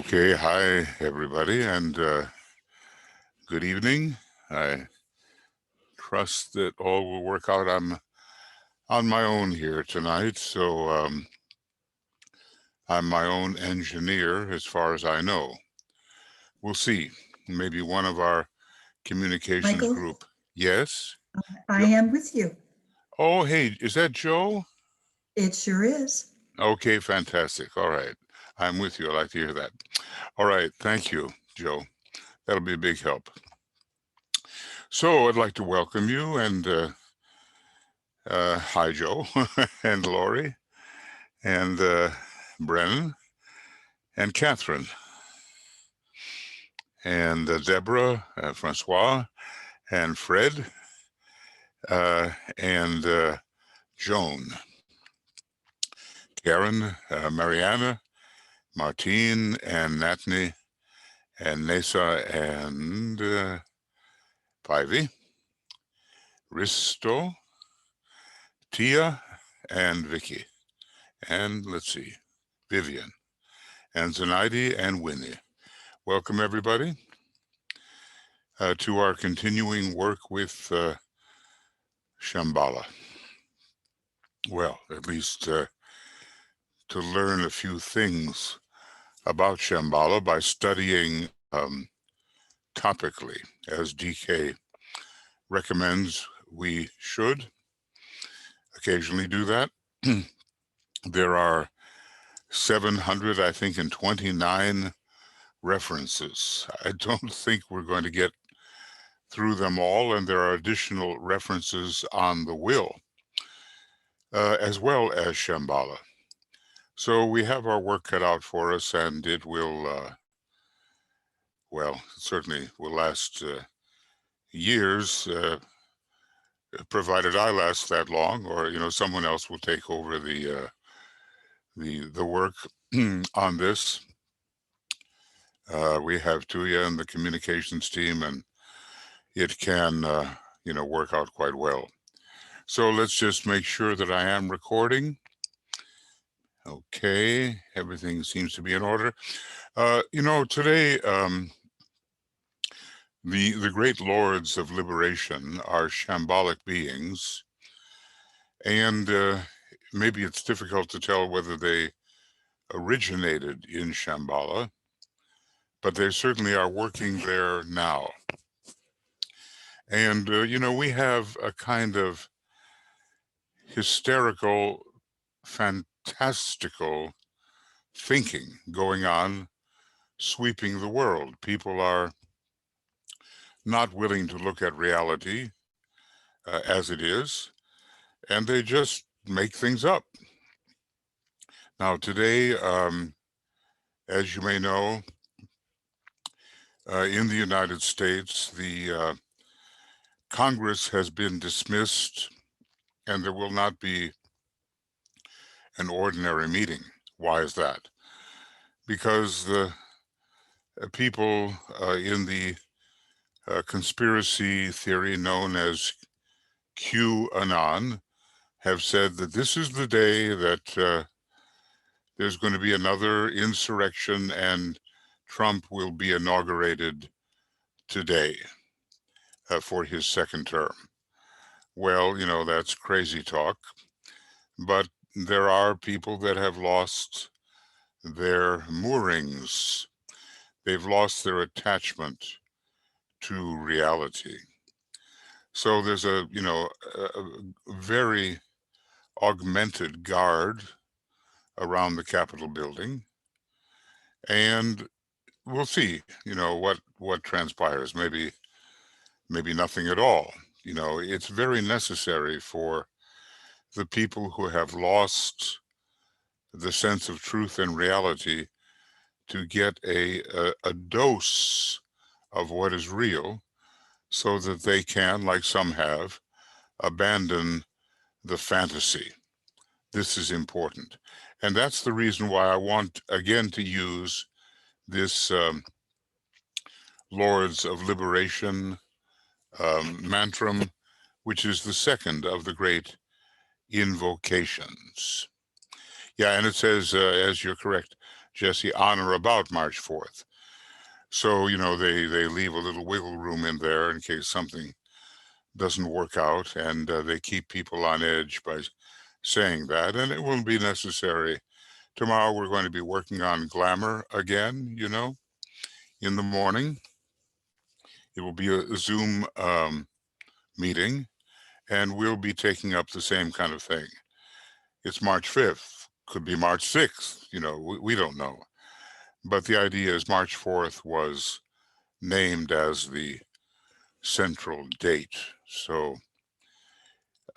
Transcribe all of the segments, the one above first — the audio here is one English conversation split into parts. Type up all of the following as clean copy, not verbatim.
Okay, hi everybody, and good evening. I trust that all will work out. I'm on my own here tonight, so I'm my own engineer as far as I know. We'll see. Maybe one of our communications Michael, group. Yes? I am with you. Oh, hey, is that Joe? It sure is. Okay, fantastic. All right. I'm with you. I like to hear that. All right. Thank you, Joe. That'll be a big help. So I'd like to welcome you and hi, Joe, and Lori, and Brennan, and Catherine, and Deborah, Francois, and Fred, and Joan, Karen, Mariana, Martine, and Natney, and Nessa, and Pivy, Risto, Tia, and Vicky, and let's see, Vivian, and Zenaidi, and Winnie. Welcome, everybody, to our continuing work with Shamballa. Well, at least to learn a few things about Shamballa by studying topically, as DK recommends we should occasionally do that. There are 700, I think, and 29 references. I don't think we're going to get through them all, and there are additional references on the will, as well as Shamballa. So we have our work cut out for us, and it will, well, certainly will last years, provided I last that long, or someone else will take over the work on this. We have Tuya and the communications team, and it can work out quite well. So let's just make sure that I am recording. Okay, everything seems to be in order. Today, the great lords of liberation are shambolic beings, and maybe it's difficult to tell whether they originated in Shamballa, but they certainly are working there now. And, we have a kind of hysterical, fantastical thinking going on, sweeping the world. People are not willing to look at reality as it is, and they just make things up. Now, today, as you may know, in the United States, the Congress has been dismissed, and there will not be an ordinary meeting. Why is that? Because the people in the conspiracy theory known as QAnon have said that this is the day that there's going to be another insurrection and Trump will be inaugurated today for his second term. Well, that's crazy talk, but there are people that have lost their moorings. They've lost their attachment to reality. So there's a very augmented guard around the Capitol building, and we'll see, what transpires. Maybe nothing at all. It's very necessary for the people who have lost the sense of truth and reality to get a dose of what is real, so that they can, like some have, abandon the fantasy. This is important. And that's the reason why I want, again, to use this Lords of Liberation mantram, which is the second of the great invocations. Yeah, and it says, as you're correct, Jesse, on or about March 4th. So, they leave a little wiggle room in there in case something doesn't work out, and they keep people on edge by saying that, and it won't be necessary. Tomorrow we're going to be working on glamour again, in the morning. It will be a Zoom meeting, and we'll be taking up the same kind of thing. It's March 5th, could be March 6th, we don't know. But the idea is March 4th was named as the central date. So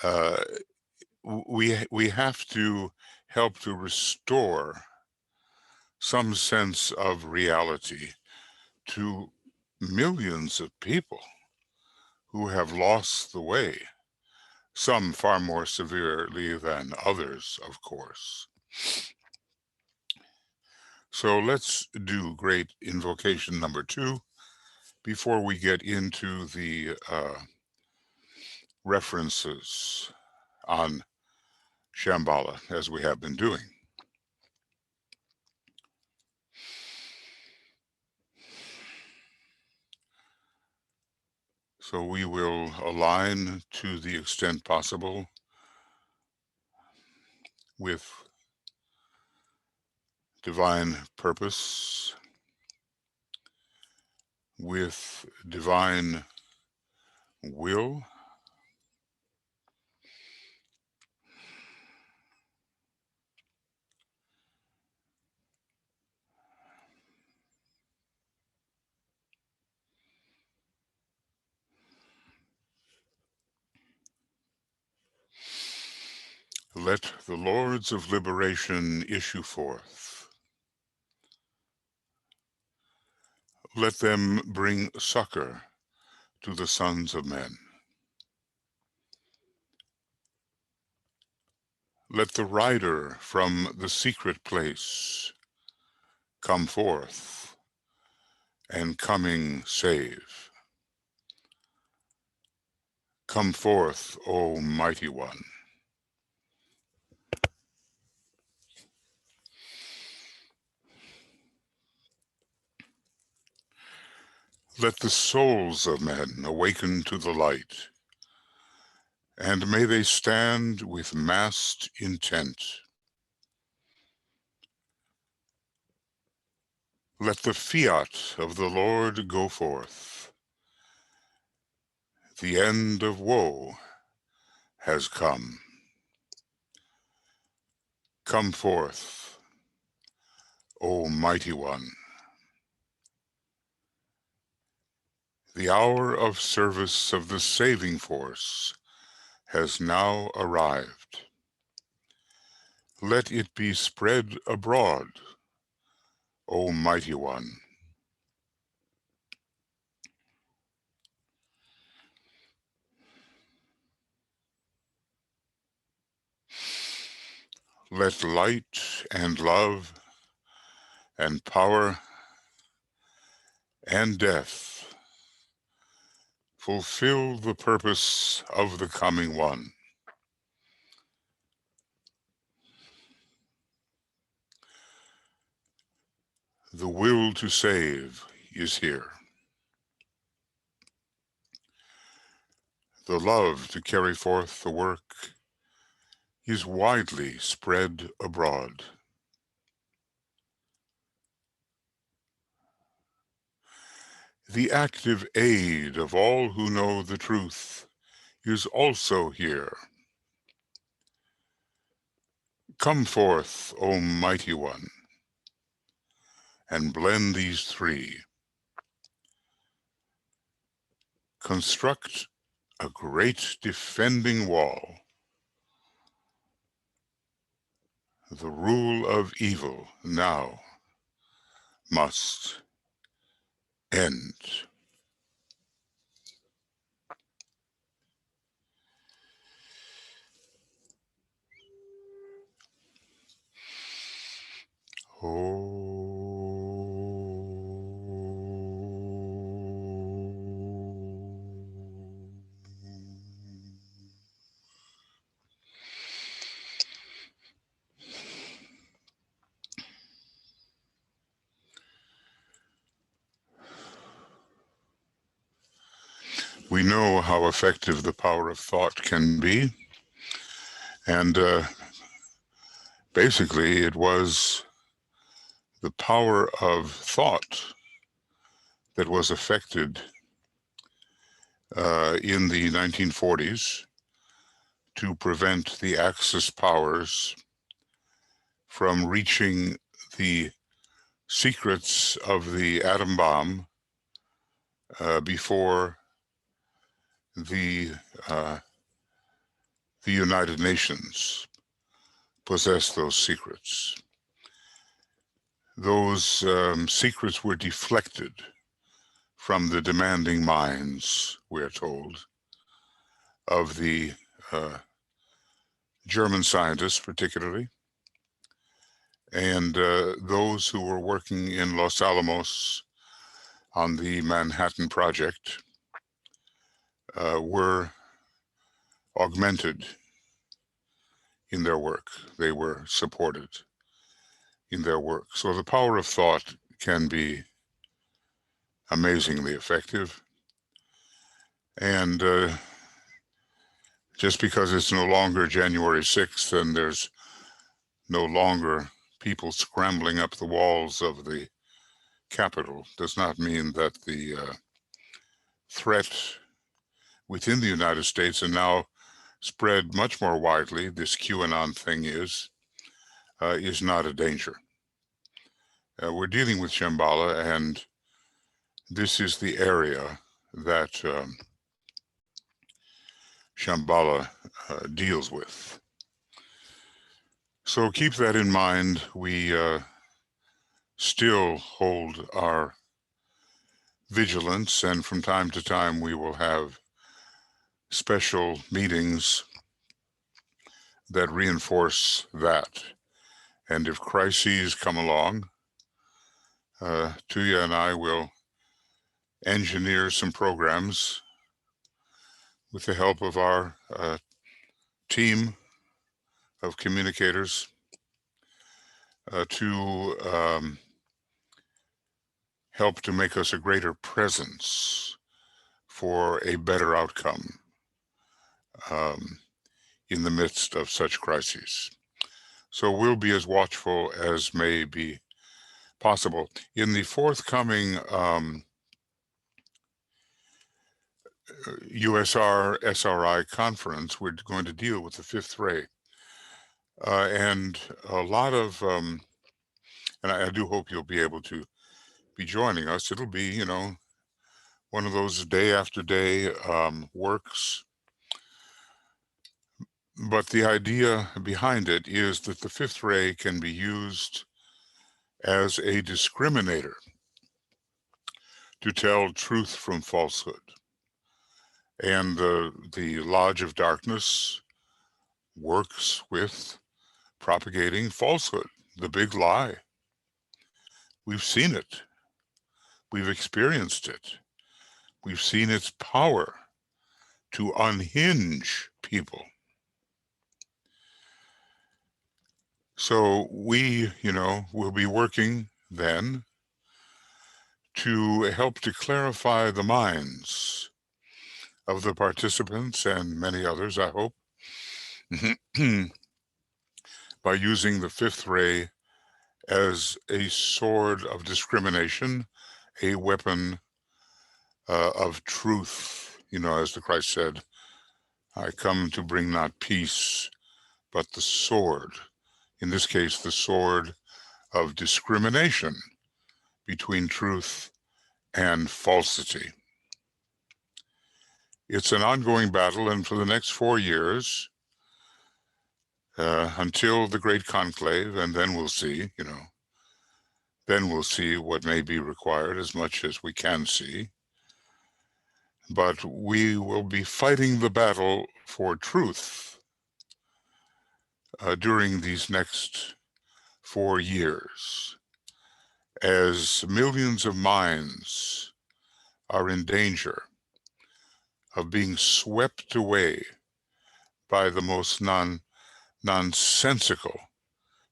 uh, we have to help to restore some sense of reality to millions of people who have lost the way, some far more severely than others, of course. So let's do great invocation number 2 before we get into the references on Shamballa, as we have been doing. So we will align to the extent possible with divine purpose, with divine will, let the Lords of Liberation issue forth. Let them bring succor to the sons of men. Let the rider from the secret place come forth, and coming save. Come forth, O mighty one. Let the souls of men awaken to the light, and may they stand with massed intent. Let the fiat of the Lord go forth. The end of woe has come. Come forth, O mighty one. The hour of service of the saving force has now arrived. Let it be spread abroad, O mighty one. Let light and love and power and death fulfill the purpose of the coming one. The will to save is here. The love to carry forth the work is widely spread abroad. The active aid of all who know the truth is also here. Come forth, O mighty one, and blend these three. Construct a great defending wall. The rule of evil now must end. We know how effective the power of thought can be. And basically, it was the power of thought that was affected in the 1940s to prevent the Axis powers from reaching the secrets of the atom bomb before the United Nations possessed those secrets. Those secrets were deflected from the demanding minds, we're told, of the German scientists particularly, and those who were working in Los Alamos on the Manhattan Project were augmented in their work. They were supported in their work. So the power of thought can be amazingly effective. And just because it's no longer January 6th and there's no longer people scrambling up the walls of the Capitol does not mean that the threat within the United States, and now spread much more widely, this QAnon thing is not a danger. We're dealing with Shamballa, and this is the area that Shamballa deals with. So keep that in mind. We still hold our vigilance, and from time to time we will have special meetings that reinforce that. And if crises come along, Tuya and I will engineer some programs with the help of our team of communicators to help to make us a greater presence for a better outcome in the midst of such crises. So we'll be as watchful as may be possible. In the forthcoming USR-SRI conference, we're going to deal with the fifth ray. And a lot of, and I do hope you'll be able to be joining us. It'll be, you know, one of those day after day works. But the idea behind it is that the fifth ray can be used as a discriminator to tell truth from falsehood. And the Lodge of Darkness works with propagating falsehood, the big lie. We've seen it. We've experienced it. We've seen its power to unhinge people. So we, you know, will be working then to help to clarify the minds of the participants and many others, I hope, by using the fifth ray as a sword of discrimination, a weapon of truth. You know, as the Christ said, I come to bring not peace, but the sword. In this case, the sword of discrimination between truth and falsity. It's an ongoing battle, and for the next 4 years, until the Great Conclave, and then we'll see, you know, then we'll see what may be required as much as we can see. But we will be fighting the battle for truth during these next 4 years, as millions of minds are in danger of being swept away by the most nonsensical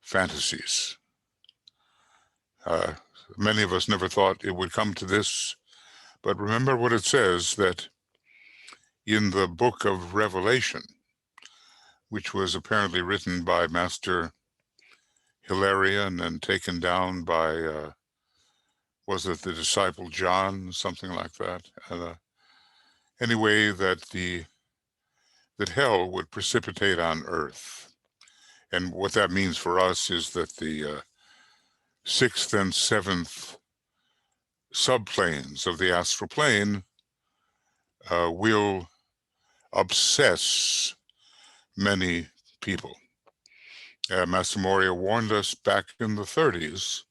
fantasies. Many of us never thought it would come to this, but remember what it says, that in the book of Revelation, which was apparently written by Master Hilarion and taken down by, was it the disciple John, something like that? Anyway, that hell would precipitate on earth. And what that means for us is that the sixth and seventh subplanes of the astral plane will obsess many people. Master Moria warned us back in the 30s,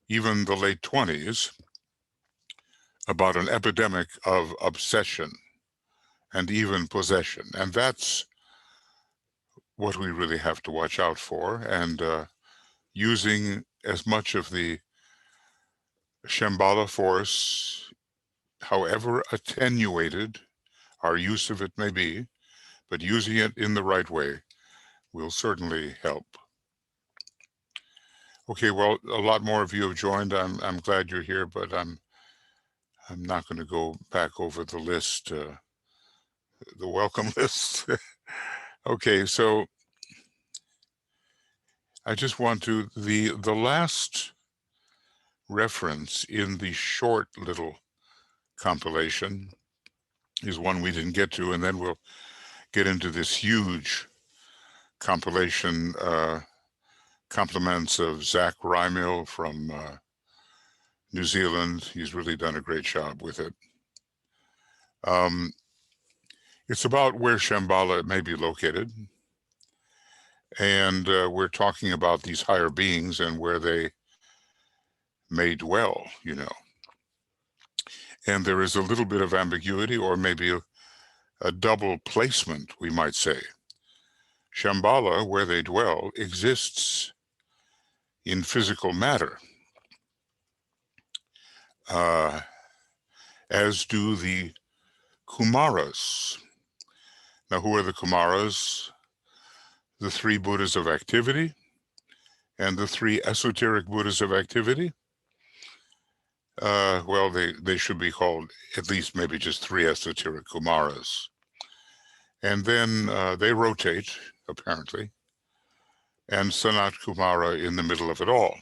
even the late 20s, about an epidemic of obsession and even possession. And that's what we really have to watch out for. And using as much of the Shamballa force, however attenuated our use of it may be, but using it in the right way will certainly help. Okay, well, a lot more of you have joined. I'm glad you're here, but I'm not going to go back over the list, the welcome list. Okay, so I just want to, the last reference in the short little compilation is one we didn't get to, and then we'll get into this huge compilation, compliments of Zach Rymil from New Zealand. He's really done a great job with it. It's about where Shamballa may be located. And we're talking about these higher beings and where they may dwell, you know. And there is a little bit of ambiguity, or maybe a double placement, we might say. Shamballa, where they dwell, exists in physical matter, as do the Kumaras. Now, who are the Kumaras? The three Buddhas of activity and the three esoteric Buddhas of activity. Well, they should be called at least maybe just three esoteric Kumaras. And then they rotate, apparently, and Sanat Kumara in the middle of it all.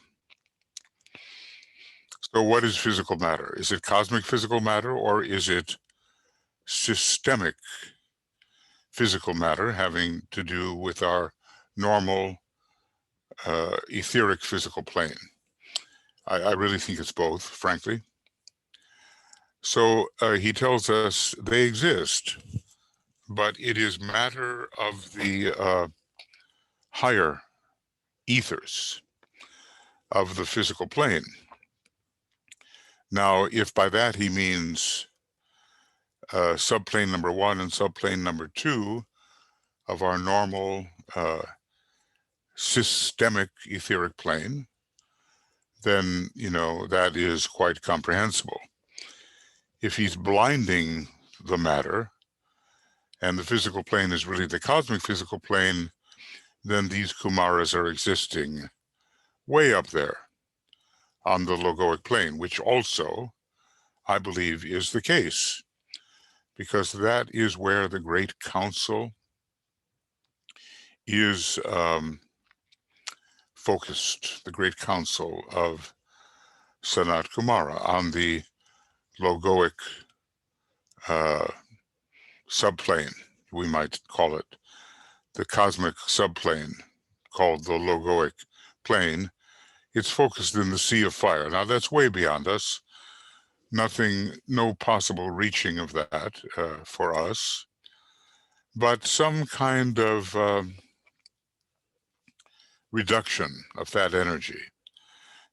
So what is physical matter? Is it cosmic physical matter, or is it systemic physical matter having to do with our normal etheric physical plane? I really think it's both, frankly. So he tells us they exist, but it is matter of the higher ethers of the physical plane. Now, if by that he means subplane number 1 and subplane number 2 of our normal systemic etheric plane, then, you know, that is quite comprehensible. If he's blinding the matter, and the physical plane is really the cosmic physical plane, then these Kumaras are existing way up there on the logoic plane, which also, I believe, is the case, because that is where the Great Council is focused, the Great Council of Sanat Kumara, on the logoic subplane, we might call it, the cosmic subplane called the logoic plane. It's focused in the sea of fire. Now that's way beyond us. Nothing, no possible reaching of that for us, but some kind of reduction of that energy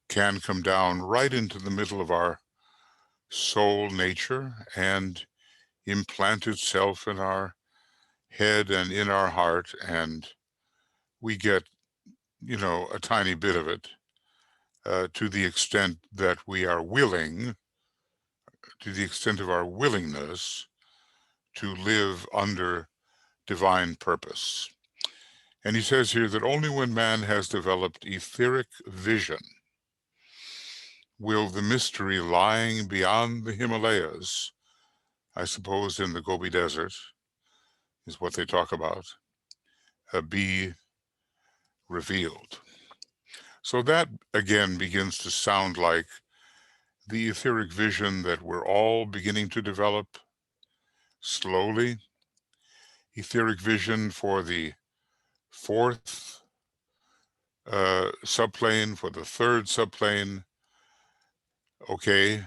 can come down right into the middle of our soul nature and implant itself in our head and in our heart, and we get, you know, a tiny bit of it to the extent that we are willing, to the extent of our willingness to live under divine purpose. And he says here that only when man has developed etheric vision will the mystery lying beyond the Himalayas I suppose in the Gobi Desert is what they talk about, be revealed. So that again begins to sound like the etheric vision that we're all beginning to develop slowly. Etheric vision for the fourth subplane, for the third subplane, okay,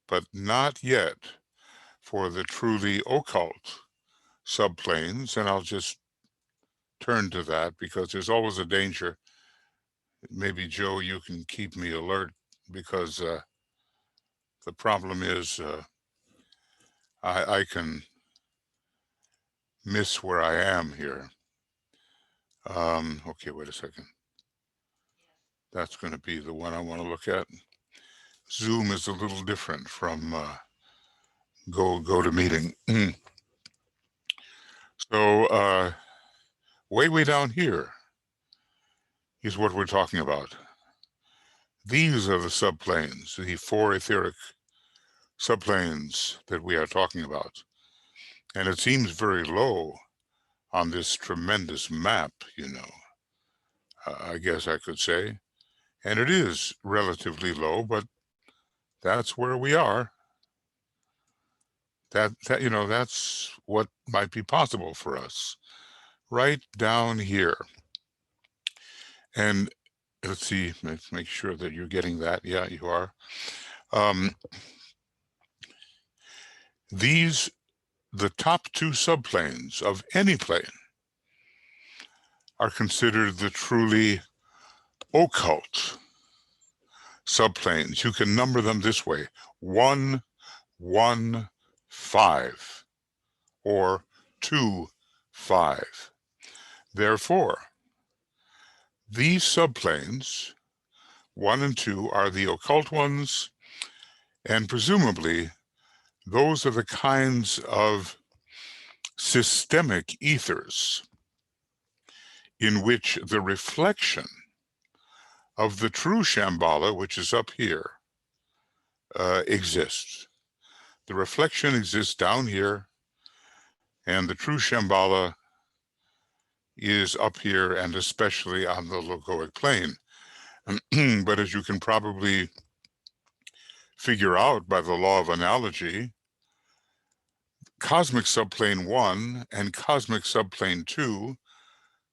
but not yet for the truly occult subplanes. And I'll just turn to that because there's always a danger. Maybe, Joe, you can keep me alert, because the problem is I can miss where I am here. Okay, wait a second. That's going to be the one I want to look at. Zoom is a little different from GoToMeeting. So way down here is what we're talking about. These are the subplanes, the 4 etheric subplanes that we are talking about. And it seems very low on this tremendous map, you know, I guess I could say. And it is relatively low, but that's where we are. That you know, that's what might be possible for us, right down here. And let's see, let's make sure that you're getting that. Yeah, you are. The top 2 subplanes of any plane are considered the truly occult subplanes. You can number them this way: 1, 1, 5, or 2, 5. Therefore, these subplanes, 1 and 2, are the occult ones, and presumably those are the kinds of systemic ethers in which the reflection of the true Shamballa, which is up here, exists. The reflection exists down here, and the true Shamballa is up here, and especially on the logoic plane. But as you can probably figure out by the law of analogy, cosmic subplane 1 and cosmic subplane 2,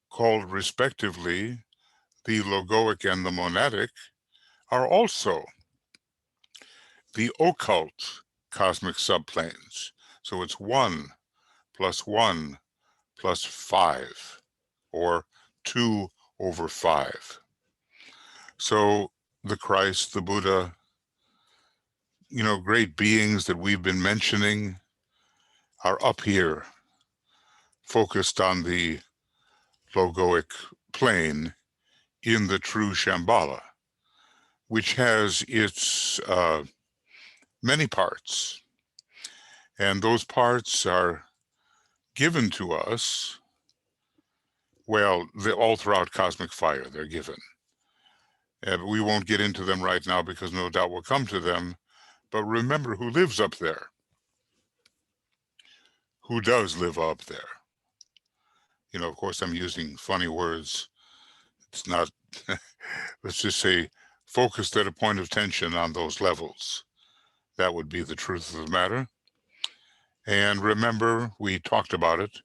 called respectively the logoic and the monadic, are also the occult cosmic subplanes. So it's 1 plus 1 plus 5, or 2 over 5. So the Christ, the Buddha, you know, great beings that we've been mentioning are up here, focused on the logoic plane in the true Shamballa, which has its many parts. And those parts are given to us, well, all throughout cosmic fire, they're given. But we won't get into them right now because no doubt we'll come to them. But remember who lives up there. Who does live up there? You know, of course, I'm using funny words. It's not, let's just say, focused at a point of tension on those levels. That would be the truth of the matter. And remember, we talked about it,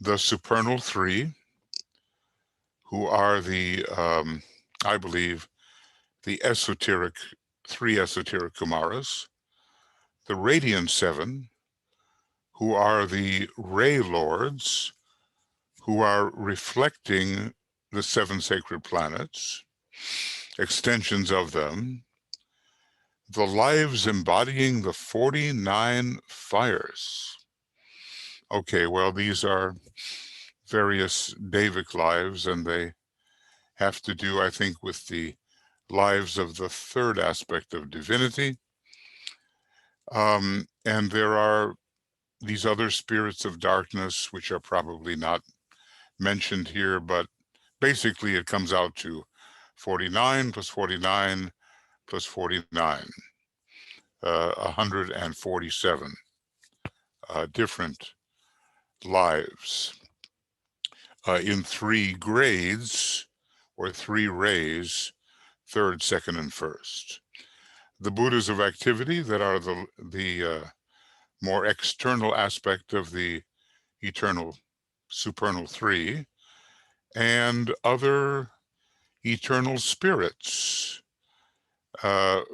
the supernal 3, who are the, I believe, the esoteric, 3 esoteric Kumaras, the radiant 7, who are the ray lords, who are reflecting the 7 sacred planets, extensions of them, the lives embodying the 49 fires. Okay, well, these are various Davic lives, and they have to do, I think, with the lives of the 3rd aspect of divinity. And there are these other spirits of darkness, which are probably not mentioned here, but basically it comes out to 49 plus 49 plus 49, 147. different lives in 3 grades or 3 rays, third, second, and first. The Buddhas of activity that are the more external aspect of the eternal supernal 3, and other eternal spirits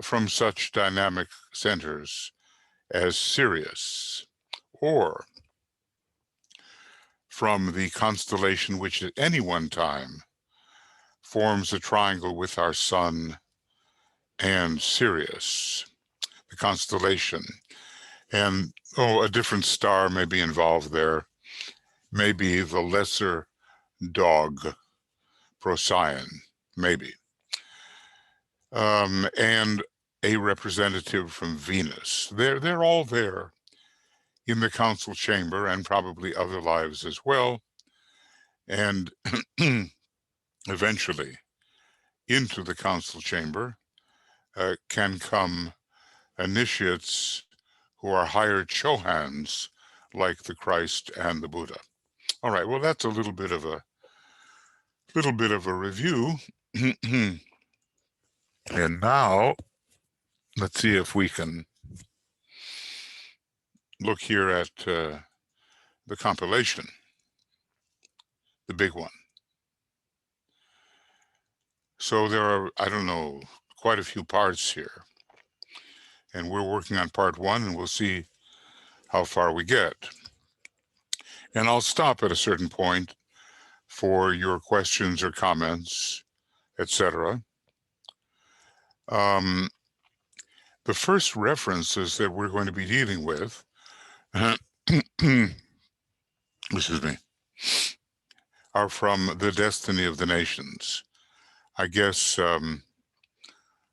from such dynamic centers as Sirius, or from the constellation which at any one time forms a triangle with our sun and Sirius, the constellation. And a different star may be involved there, maybe the lesser dog, Procyon, maybe. And a representative from Venus. They're all there in the council chamber, and probably other lives as well. And eventually into the council chamber can come initiates who are higher Chohans, like the Christ and the Buddha. All right, well, that's a little bit of a review. And now let's see if we can look here at the compilation, the big one. So there are, I don't know, quite a few parts here. And we're working on part 1, and we'll see how far we get. And I'll stop at a certain point for your questions or comments, etc. The first references that we're going to be dealing with, excuse me, are from The Destiny of the Nations. I guess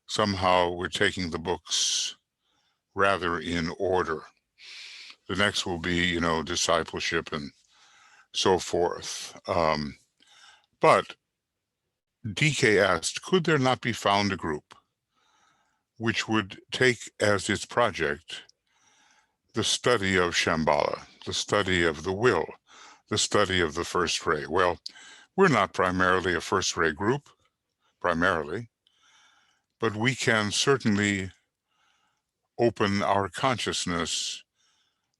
somehow we're taking the books rather in order. The next will be, discipleship and so forth. But DK asked, could there not be found a group which would take as its project the study of Shamballa, the study of the will, the study of the first ray? Well, we're not primarily a first ray group, primarily, but we can certainly open our consciousness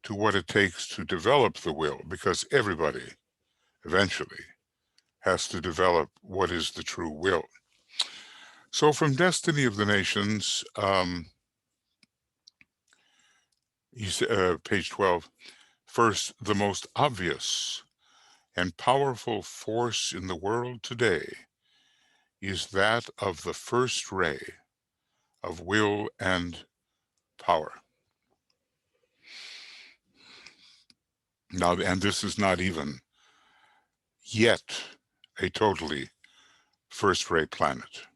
to what it takes to develop the will, because everybody eventually has to develop what is the true will. So from Destiny of the Nations, page 12, first, the most obvious and powerful force in the world today is that of the first ray of will and power. Now, and this is not even yet a totally first ray planet.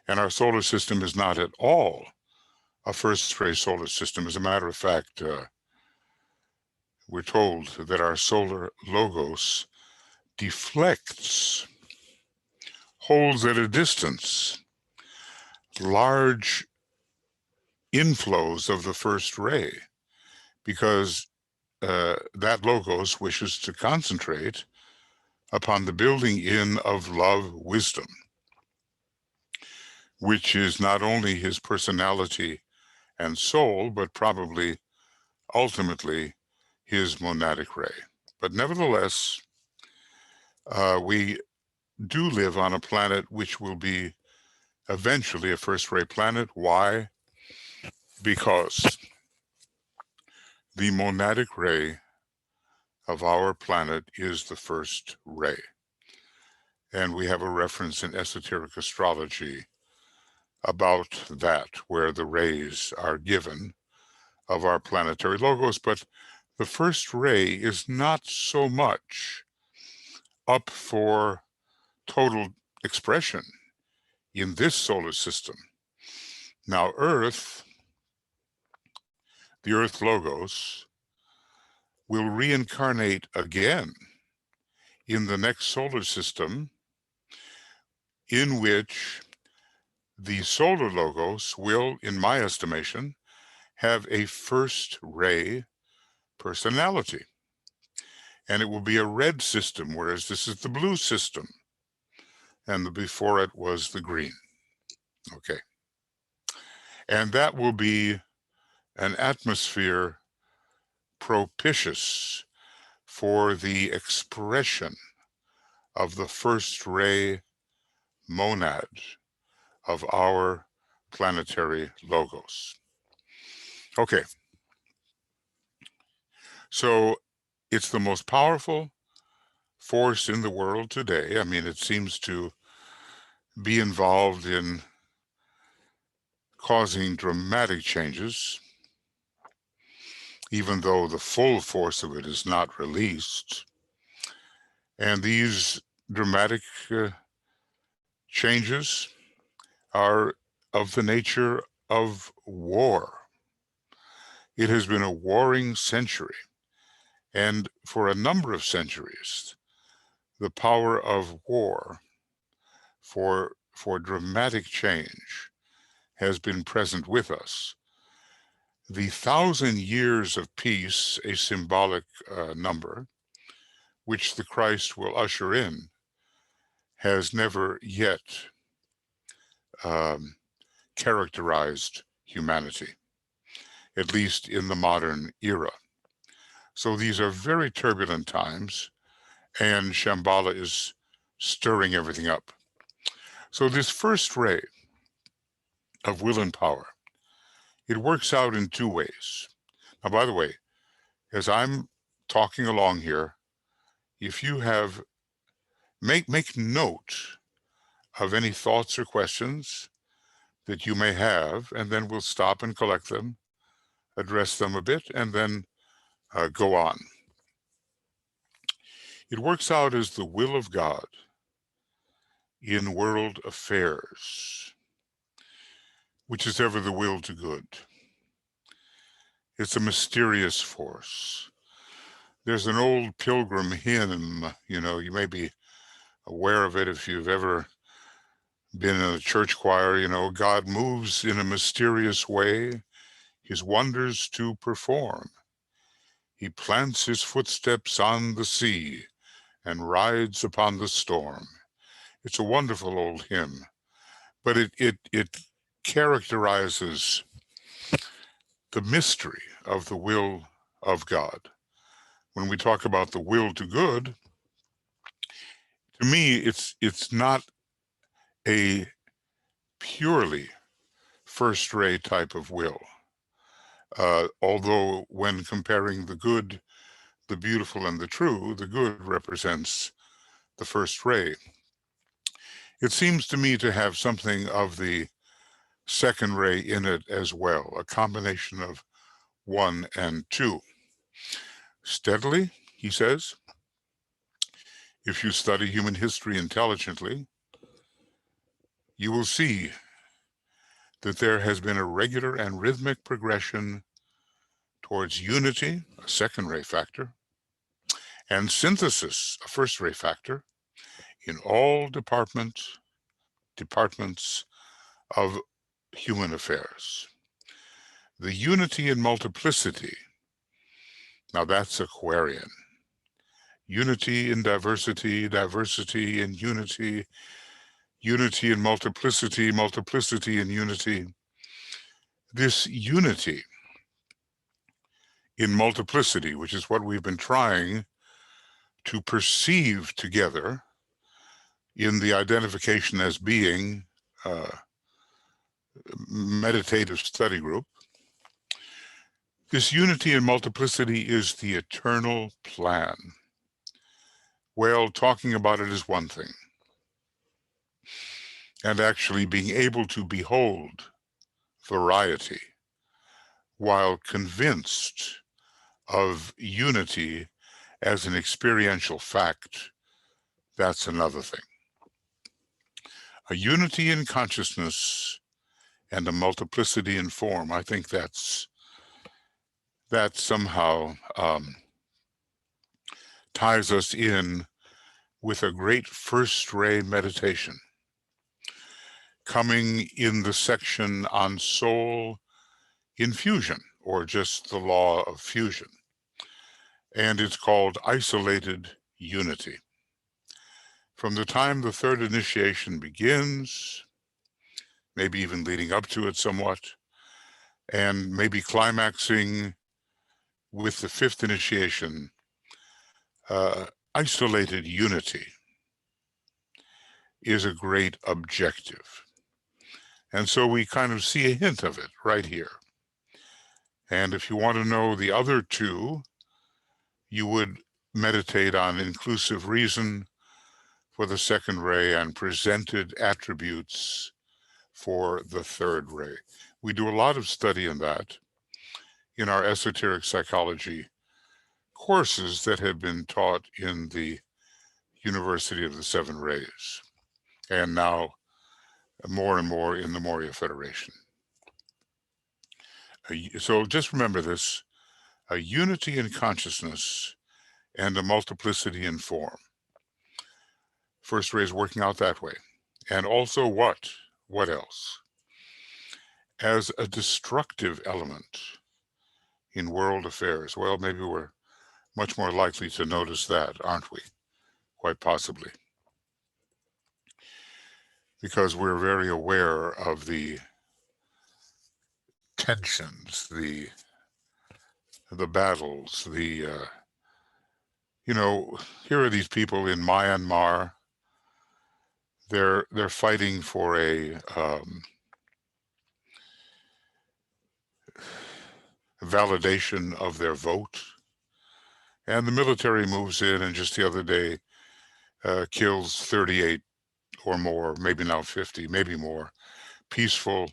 And our solar system is not at all a first ray solar system. As a matter of fact, we're told that our solar logos deflects, holds at a distance, large inflows of the first ray, because that logos wishes to concentrate upon the building in of love wisdom, which is not only his personality and soul, but probably ultimately his monadic ray. But nevertheless, we do live on a planet which will be eventually a first ray planet. Why? Because the monadic ray of our planet is the first ray. And we have a reference in esoteric astrology about that, where the rays are given of our planetary logos. But the first ray is not so much up for total expression in this solar system. Now, Earth, the Earth logos, will reincarnate again in the next solar system, in which the solar logos will, in my estimation, have a first ray personality. And it will be a red system, whereas this is the blue system. And the before it was the green. Okay. And that will be an atmosphere propitious for the expression of the first ray monad of our planetary logos. Okay. So it's the most powerful force in the world today. I mean, it seems to be involved in causing dramatic changes, even though the full force of it is not released. And these dramatic changes are of the nature of war. It has been a warring century. And for a number of centuries, the power of war for dramatic change has been present with us. The 1,000 years of peace, a symbolic number, which the Christ will usher in, has never yet characterized humanity, at least in the modern era. So these are very turbulent times, and Shamballa is stirring everything up. So this first ray of will and power, it works out in two ways. Now, by the way, as I'm talking along here, if you have, make note of any thoughts or questions that you may have, and then we'll stop and collect them, address them a bit, and then go on. It works out as the will of God in world affairs, which is ever the will to good. It's a mysterious force. There's an old pilgrim hymn, you may be aware of it if you've ever been in a church choir, God moves in a mysterious way, his wonders to perform. He plants his footsteps on the sea and rides upon the storm. It's a wonderful old hymn, but it characterizes the mystery of the will of God. When we talk about the will to good, to me, it's not a purely first-ray type of will. Although when comparing the good, the beautiful, and the true, the good represents the first ray. It seems to me to have something of the second ray in it as well, a combination of 1 and 2. Steadily, he says, if you study human history intelligently, you will see that there has been a regular and rhythmic progression towards unity, a second-ray factor, and synthesis, a first-ray factor, in all departments of human affairs. The unity in multiplicity, now that's Aquarian. Unity in diversity, diversity in unity, unity in multiplicity, multiplicity in unity. This unity in multiplicity, which is what we've been trying to perceive together in the identification as being meditative study group. This unity and multiplicity is the eternal plan. Well, talking about it is one thing. And actually being able to behold variety while convinced of unity as an experiential fact, that's another thing. A unity in consciousness and a multiplicity in form, I think that somehow ties us in with a great first ray meditation coming in the section on soul infusion, or just the law of fusion. and it's called isolated unity. From the time the third initiation begins, maybe even leading up to it somewhat, and maybe climaxing with the fifth initiation, isolated unity is a great objective. And so we kind of see a hint of it right here. And if you want to know the other two, you would meditate on inclusive reason for the second ray and presented attributes for the third ray. We do a lot of study in that in our esoteric psychology courses that have been taught in the University of the Seven Rays, and now more and more in the Moria Federation. So just remember this: a unity in consciousness and a multiplicity in form. First ray is working out that way. And also what? What else? As a destructive element in world affairs, well, maybe we're much more likely to notice that, aren't we? Quite possibly. Because we're very aware of the tensions, the battles, here are these people in Myanmar. They're fighting for a validation of their vote, and the military moves in, and just the other day kills 38 or more, maybe now 50, maybe more, peaceful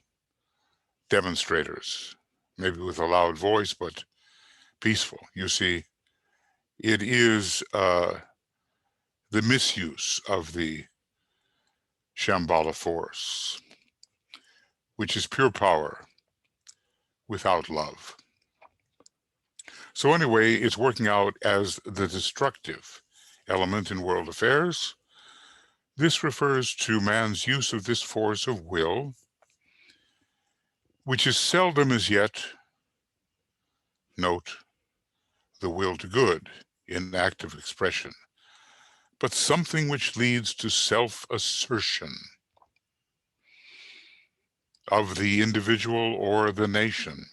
demonstrators, maybe with a loud voice, but peaceful. You see, it is the misuse of the Shamballa force, which is pure power without love. So anyway, it's working out as the destructive element in world affairs. This refers to man's use of this force of will, which is seldom as yet, note, the will to good in active expression, but something which leads to self-assertion of the individual or the nation,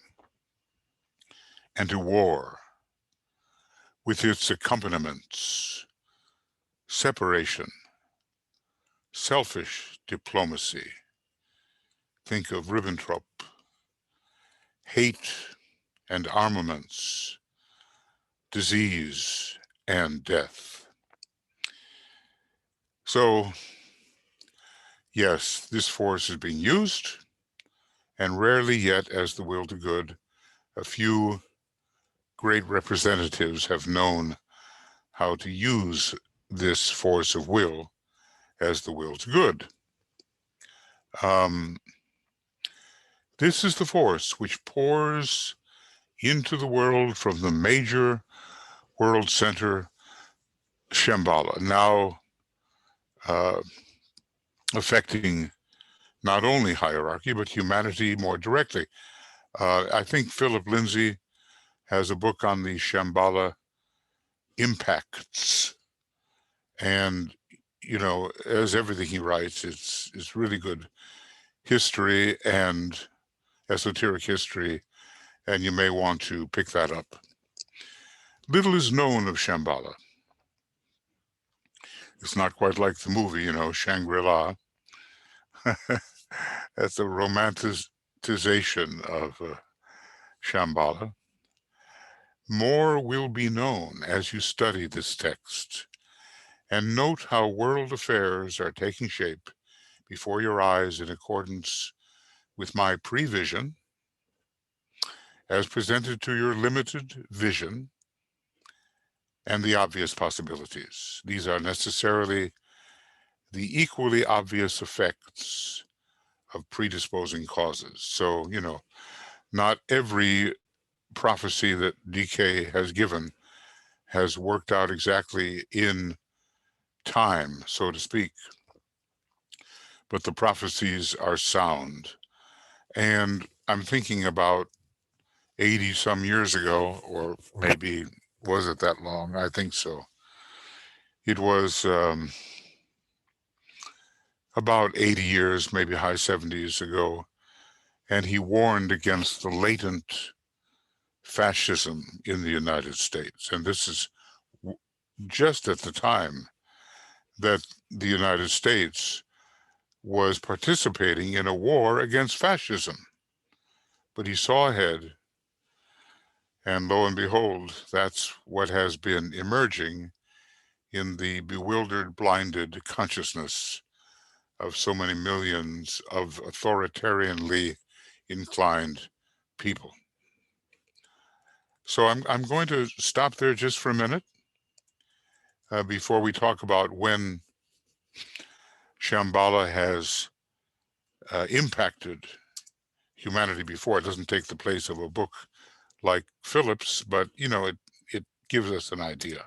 and to war with its accompaniments, separation, selfish diplomacy. Think of Ribbentrop, hate and armaments, disease and death. So, yes, this force is being used, and rarely yet as the will to good. A few great representatives have known how to use this force of will as the will to good. This is the force which pours into the world from the major world center, Shamballa, now affecting not only hierarchy, but humanity more directly. I think Philip Lindsay has a book on the Shamballa Impacts. And, as everything he writes, it's really good history and esoteric history, and you may want to pick that up. Little is known of Shamballa. It's not quite like the movie, Shangri-La. That's a romanticization of Shamballa. More will be known as you study this text, and note how world affairs are taking shape before your eyes in accordance with my prevision, as presented to your limited vision, and the obvious possibilities. These are necessarily the equally obvious effects of predisposing causes. So, not every prophecy that DK has given has worked out exactly in time, so to speak. But the prophecies are sound. And I'm thinking about 80 some years ago, or maybe Was it that long? I think so. It was about 80 years, maybe high 70s ago, and he warned against the latent fascism in the United States. And this is just at the time that the United States was participating in a war against fascism. But he saw ahead, and lo and behold, that's what has been emerging in the bewildered, blinded consciousness of so many millions of authoritarianly inclined people. So I'm going to stop there just for a minute before we talk about when Shamballa has impacted humanity before. It doesn't take the place of a book like Phillips, but it gives us an idea.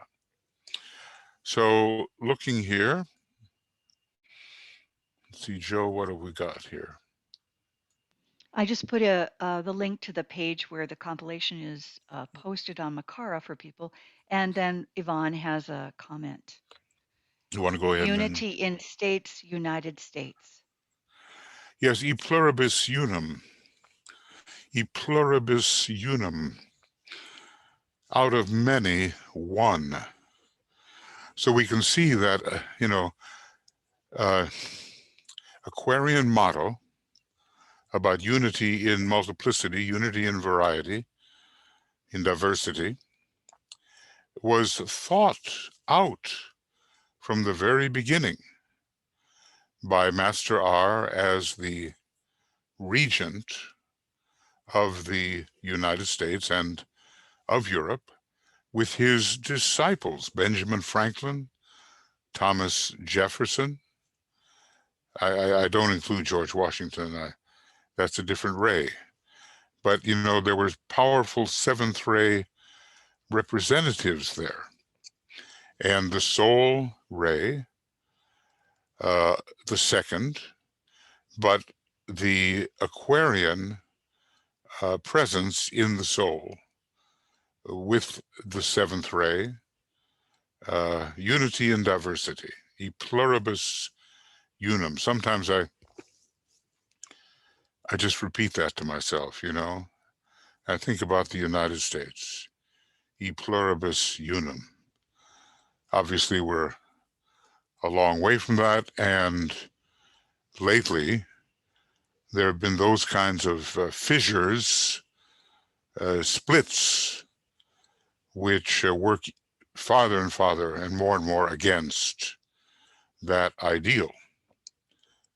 So looking here, let's see, Joe, what have we got here? I just put the link to the page where the compilation is posted on Makara for people, and then YVonne has a comment. You want to go ahead? Unity in States, United States. Yes, e pluribus unum. E pluribus unum. Out of many, one. So we can see that, Aquarian motto about unity in multiplicity, unity in variety, in diversity, was thought out from the very beginning by Master R as the regent of the United States and of Europe, with his disciples, Benjamin Franklin, Thomas Jefferson. I don't include George Washington. That's a different ray. But, there were powerful seventh ray representatives there. And the soul ray, the second, but the Aquarian presence in the soul with the seventh ray, unity and diversity, e pluribus unum. Sometimes I just repeat that to myself, I think about the United States, e pluribus unum. Obviously, we're a long way from that, and lately there have been those kinds of fissures, splits, which work farther and farther and more against that ideal.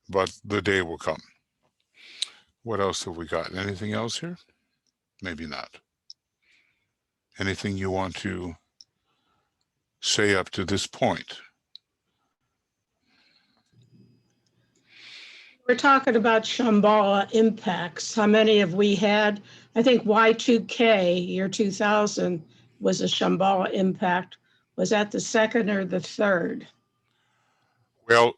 But the day will come. What else have we got? Anything else here? Maybe not. Anything you want to say up to this point? We're talking about Shamballa Impacts. How many have we had? I think Y2K, year 2000, was a Shamballa Impact. Was that the second or the third? Well,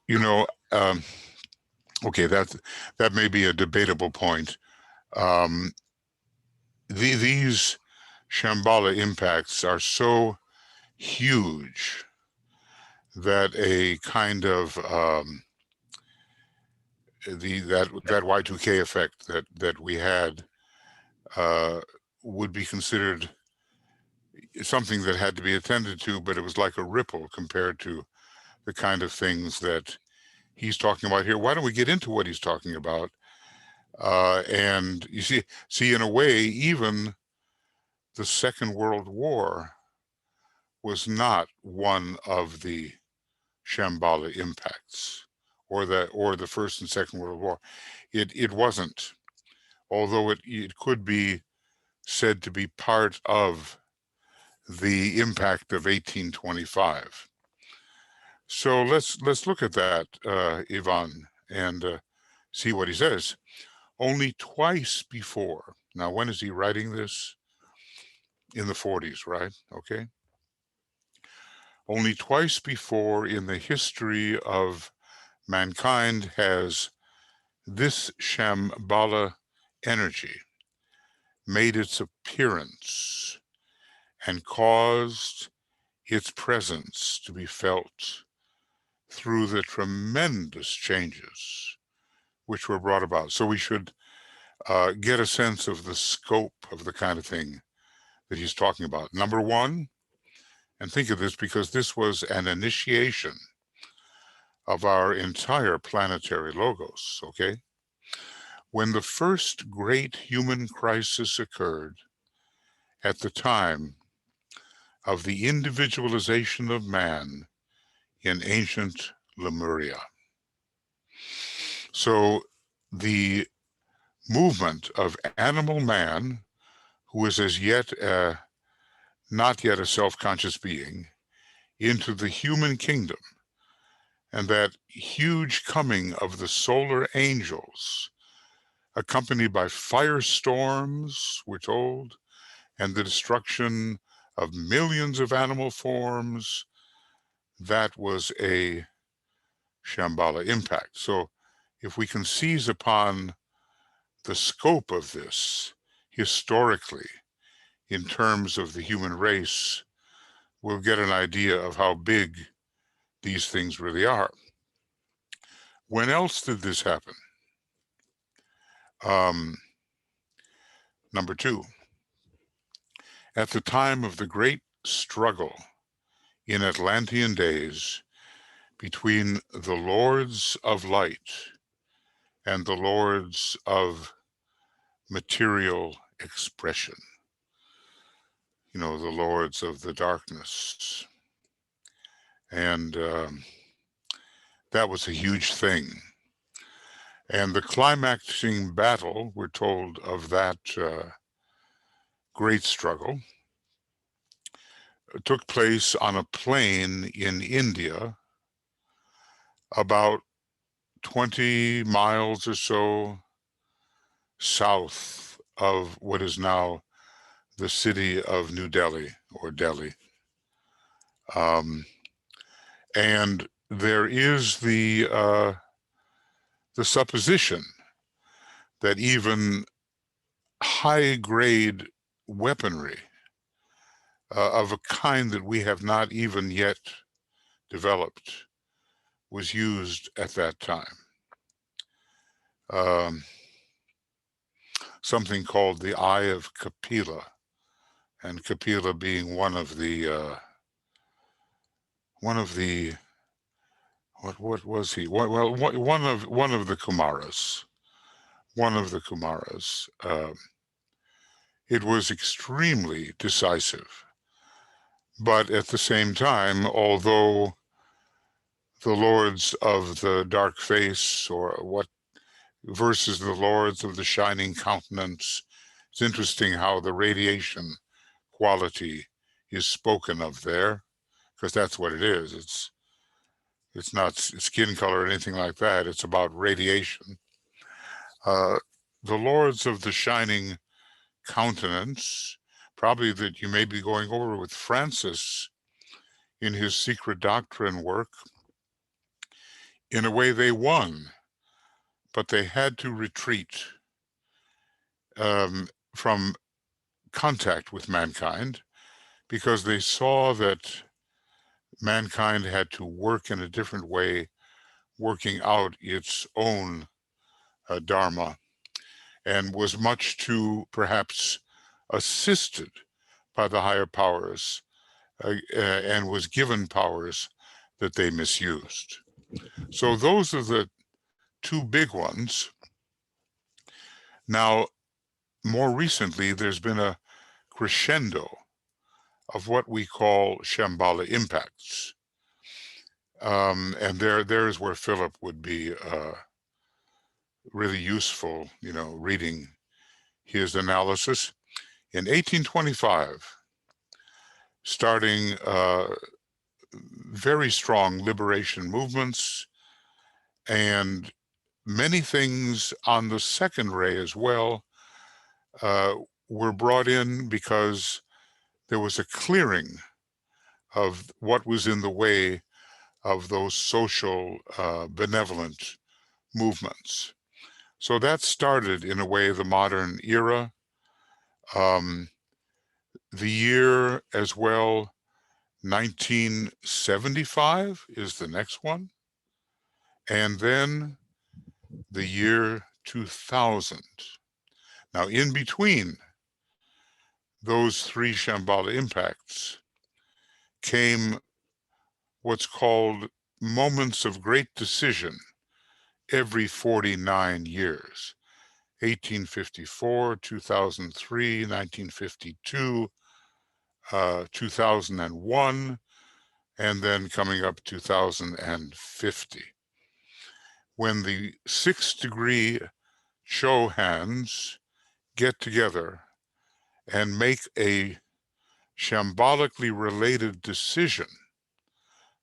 okay, that may be a debatable point. These Shamballa impacts are so huge that a kind of that Y2K effect that we had would be considered something that had to be attended to, but it was like a ripple compared to the kind of things that he's talking about here. Why don't we get into what he's talking about? And you see, in a way, even the Second World War was not one of the Shamballa impacts, or the First and Second World War. It wasn't, although it could be said to be part of the impact of 1825. So let's look at that, YVonne, and see what he says. Only twice before. Now, when is he writing this? In the 40s, right? Okay. Only twice before in the history of mankind has this Shamballa energy made its appearance and caused its presence to be felt through the tremendous changes which were brought about. So we should get a sense of the scope of the kind of thing that he's talking about. Number one, and think of this because this was an initiation of our entire planetary logos, okay? When the first great human crisis occurred at the time of the individualization of man in ancient Lemuria. So the movement of animal man, who is as yet not yet a self-conscious being, into the human kingdom, and that huge coming of the solar angels, accompanied by firestorms, we're told, and the destruction of millions of animal forms, that was a Shamballa impact. So if we can seize upon the scope of this historically in terms of the human race, we'll get an idea of how big these things really are. When else did this happen? Number two, at the time of the great struggle in Atlantean days between the lords of light and the lords of material expression, you know, the lords of the darkness. And that was a huge thing. And the climaxing battle, we're told, of that great struggle took place on a plain in India, about 20 miles or so south of what is now the city of New Delhi, or Delhi. And there is the supposition that even high-grade weaponry of a kind that we have not even yet developed was used at that time. Something called the Eye of Kapila, and Kapila being one of the what was he? Well, one of the Kumaras. One of the Kumaras. It was extremely decisive. But at the same time, although the lords of the dark face, or what, versus the lords of the shining countenance, it's interesting how the radiation quality is spoken of there, because that's what it is. It's not skin color or anything like that. It's about radiation. The lords of the shining countenance, probably that you may be going over with Francis in his Secret Doctrine work, in a way they won, but they had to retreat from contact with mankind, because they saw that mankind had to work in a different way, working out its own dharma, and was much too perhaps assisted by the higher powers, and was given powers that they misused. So those are the two big ones. Now, more recently, there's been a crescendo of what we call Shamballa Impacts. And there's where Philip would be really useful, you know, reading his analysis. In 1825, starting very strong liberation movements, and many things on the second ray as well were brought in, because there was a clearing of what was in the way of those social benevolent movements. So that started, in a way, the modern era. the year as well, 1975 is the next one. And then the year 2000. Now, in between those three Shamballa impacts came what's called moments of great decision every 49 years. 1854, 2003, 1952, 2001, and then coming up 2050. When the 6-degree show hands get together and make a shamballically related decision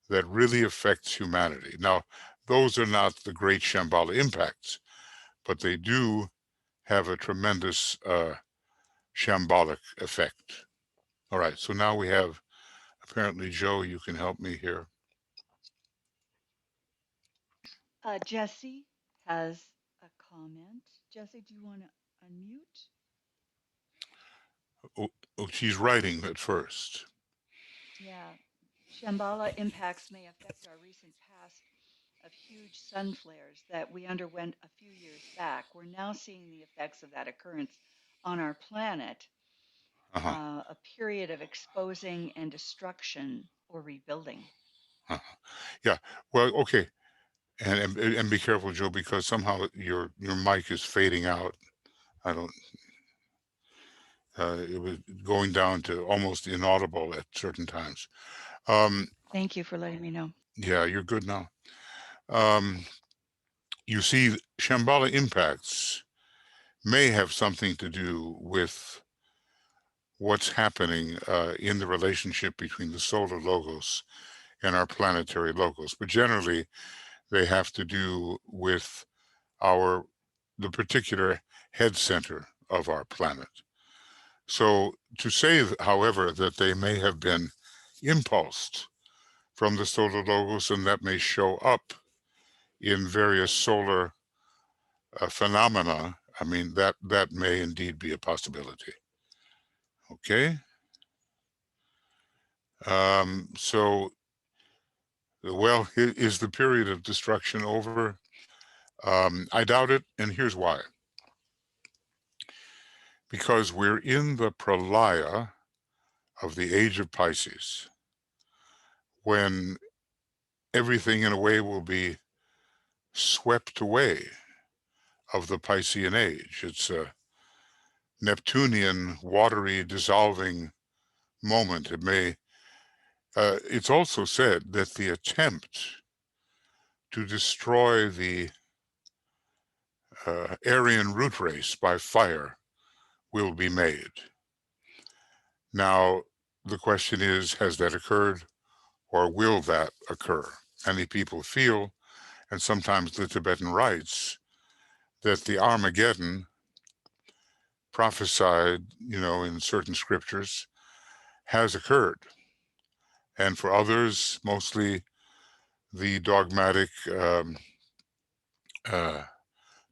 that really affects humanity. Now, those are not the great Shamballa impacts, but they do have a tremendous shambolic effect. All right, so now we have, apparently, Joe, you can help me here. Jesse has a comment. Jesse, do you want to unmute? Oh, she's writing at first. Yeah. Shamballa impacts may affect our recent past of huge sun flares that we underwent a few years back. We're now seeing the effects of that occurrence on our planet, a period of exposing and destruction or rebuilding. Yeah, well, okay. And be careful, Joe, because somehow your mic is fading out. I don't, it was going down to almost inaudible at certain times. Thank you for letting me know. Yeah, you're good now. You see, Shamballa impacts may have something to do with what's happening in the relationship between the solar logos and our planetary logos, but generally they have to do with the particular head center of our planet. So to say, however, that they may have been impulsed from the solar logos and that may show up in various solar phenomena, I mean, that may indeed be a possibility. Okay. So, well, is the period of destruction over? I doubt it, and here's why. Because we're in the pralaya of the age of Pisces, when everything in a way will be swept away of the Piscean age. It's a Neptunian, watery, dissolving moment. It's also said that the attempt to destroy the Aryan root race by fire will be made. Now, the question is, has that occurred or will that occur? Many people feel, and sometimes the Tibetan writes, that the Armageddon prophesied, in certain scriptures has occurred. And for others, mostly the dogmatic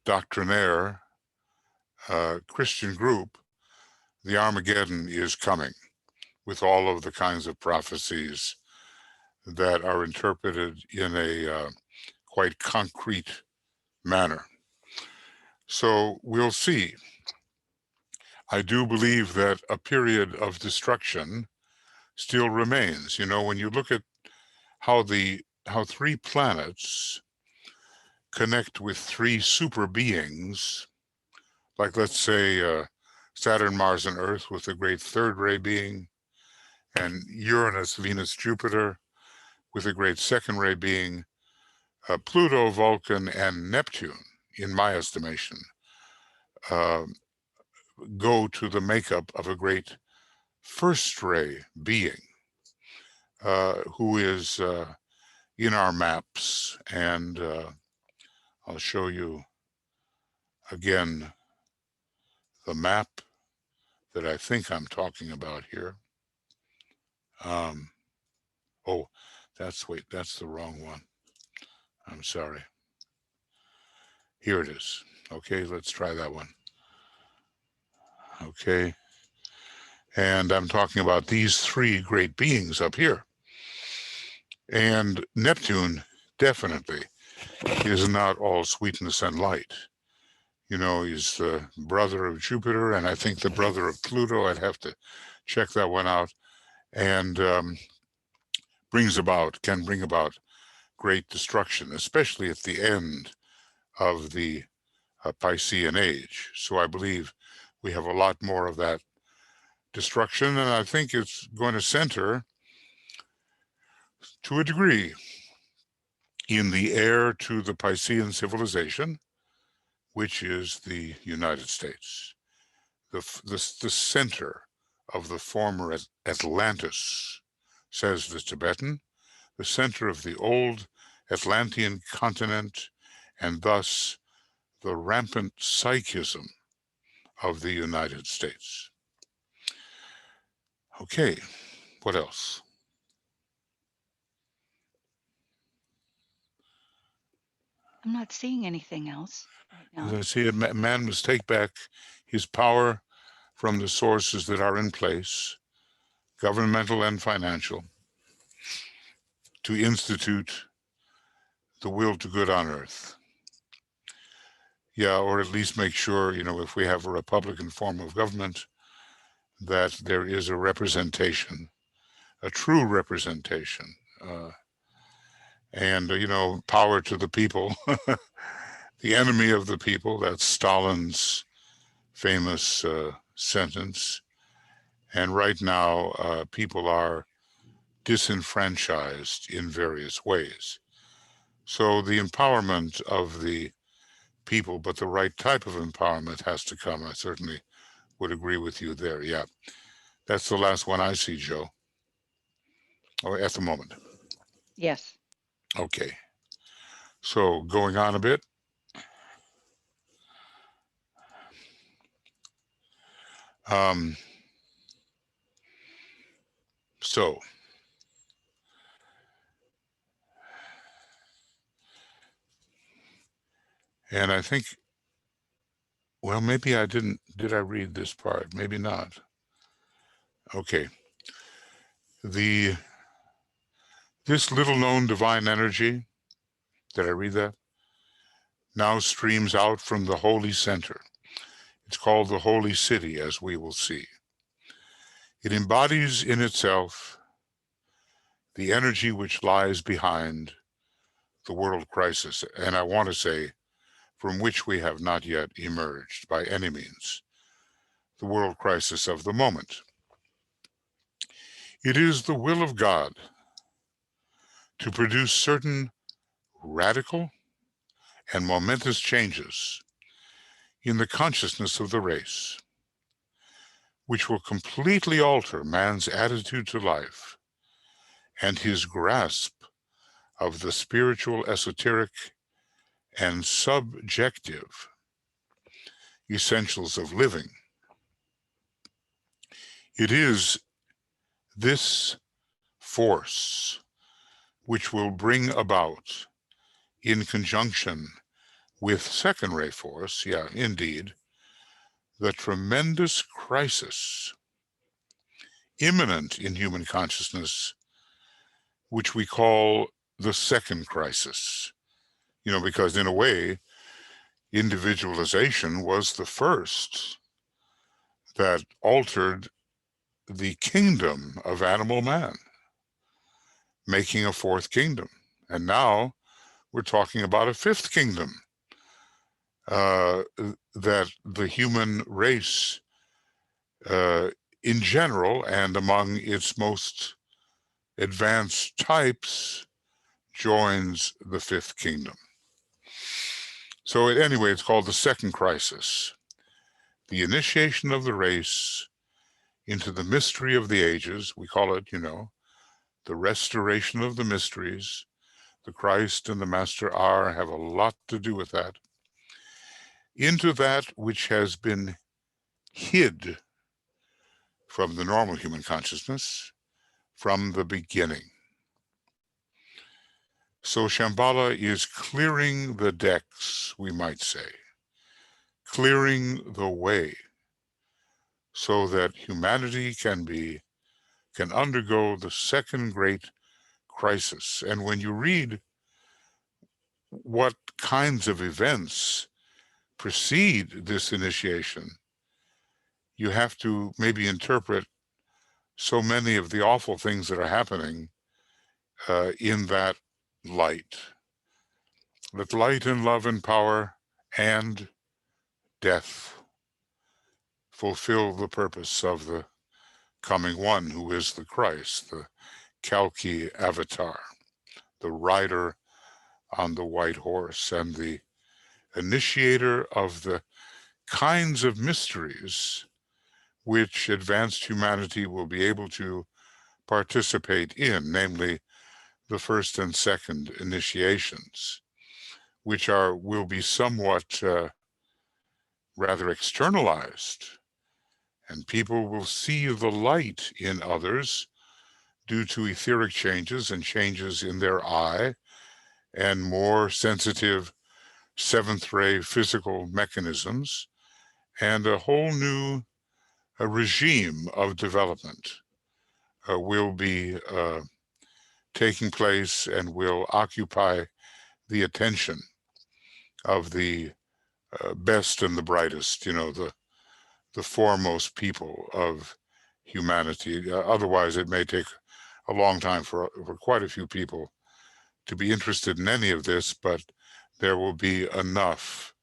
doctrinaire Christian group, the Armageddon is coming with all of the kinds of prophecies that are interpreted in a quite concrete manner. So we'll see. I do believe that a period of destruction still remains. When you look at how three planets connect with three super beings, like let's say Saturn, Mars, and Earth with the great third ray being, and Uranus, Venus, Jupiter with a great second ray being, Pluto, Vulcan, and Neptune, in my estimation, go to the makeup of a great first ray being, who is in our maps. And I'll show you again the map that I think I'm talking about here. Oh, that's the wrong one. I'm sorry. Here it is. Okay, let's try that one. Okay. And I'm talking about these three great beings up here. And Neptune definitely is not all sweetness and light. You know, he's the brother of Jupiter, and I think the brother of Pluto. I'd have to check that one out. And can bring about great destruction, especially at the end of the Piscean age. So I believe we have a lot more of that destruction, and I think it's going to center to a degree in the heir to the Piscean civilization, which is the United States, the center of the former Atlantis, says the Tibetan, the center of the old Atlantean continent, and thus the rampant psychism of the United States. Okay, what else? I'm not seeing anything else right As now. I see it, man must take back his power from the sources that are in place, governmental and financial, to institute the will to good on earth. Yeah, or at least make sure, you know, if we have a Republican form of government, that there is a representation, a true representation, and, you know, power to the people. The enemy of the people, that's Stalin's famous sentence. And right now, people are disenfranchised in various ways. So the empowerment of the people, but the right type of empowerment has to come. I certainly would agree with you there. Yeah, that's the last one I see, Joe, or at the moment. Yes. Okay, so going on a bit. So and I think, well, maybe I didn't, did I read this part? Maybe not. Okay. This little known divine energy, did I read that? Now streams out from the holy center. It's called the Holy City, as we will see. It embodies in itself the energy which lies behind the world crisis, and I want to say, from which we have not yet emerged by any means, the world crisis of the moment. It is the will of God to produce certain radical and momentous changes in the consciousness of the race, which will completely alter man's attitude to life and his grasp of the spiritual, esoteric, and subjective essentials of living. It is this force which will bring about, in conjunction with second ray force, yeah, indeed, the tremendous crisis imminent in human consciousness, which we call the second crisis. You know, because in a way, individualization was the first that altered the kingdom of animal man, making a fourth kingdom. And now we're talking about a fifth kingdom, that the human race in general and among its most advanced types joins the fifth kingdom. So anyway, it's called the second crisis, the initiation of the race into the mystery of the ages. We call it, you know, the restoration of the mysteries. The Christ and the Master are have a lot to do with that. Into that which has been hid from the normal human consciousness from the beginning. So Shamballa is clearing the decks, we might say, clearing the way, so that humanity can undergo the second great crisis. And when you read what kinds of events precede this initiation, you have to maybe interpret so many of the awful things that are happening in that light. Let light and love and power and death fulfill the purpose of the coming one, who is the Christ, the Kalki avatar, the rider on the white horse, and the initiator of the kinds of mysteries which advanced humanity will be able to participate in, namely the first and second initiations, which will be somewhat rather externalized, and people will see the light in others due to etheric changes and changes in their eye and more sensitive seventh ray physical mechanisms, and a whole new regime of development will be taking place and will occupy the attention of the best and the brightest, the foremost people of humanity. Otherwise, it may take a long time for quite a few people to be interested in any of this, but there will be enough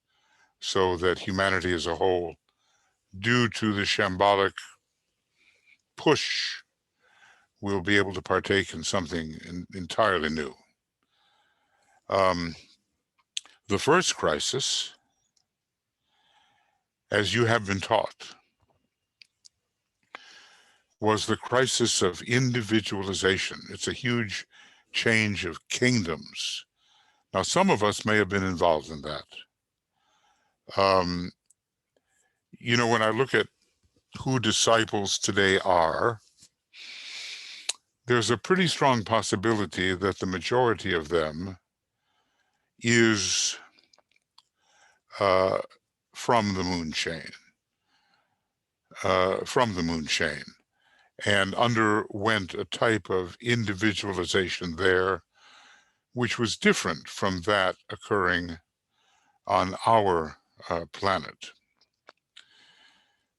so that humanity as a whole, due to the shambolic push, will be able to partake in something entirely new. The first crisis, as you have been taught, was the crisis of individualization. It's a huge change of kingdoms. Now, some of us may have been involved in that. When I look at who disciples today are, there's a pretty strong possibility that the majority of them is from the moon chain, and underwent a type of individualization there, which was different from that occurring on our planet.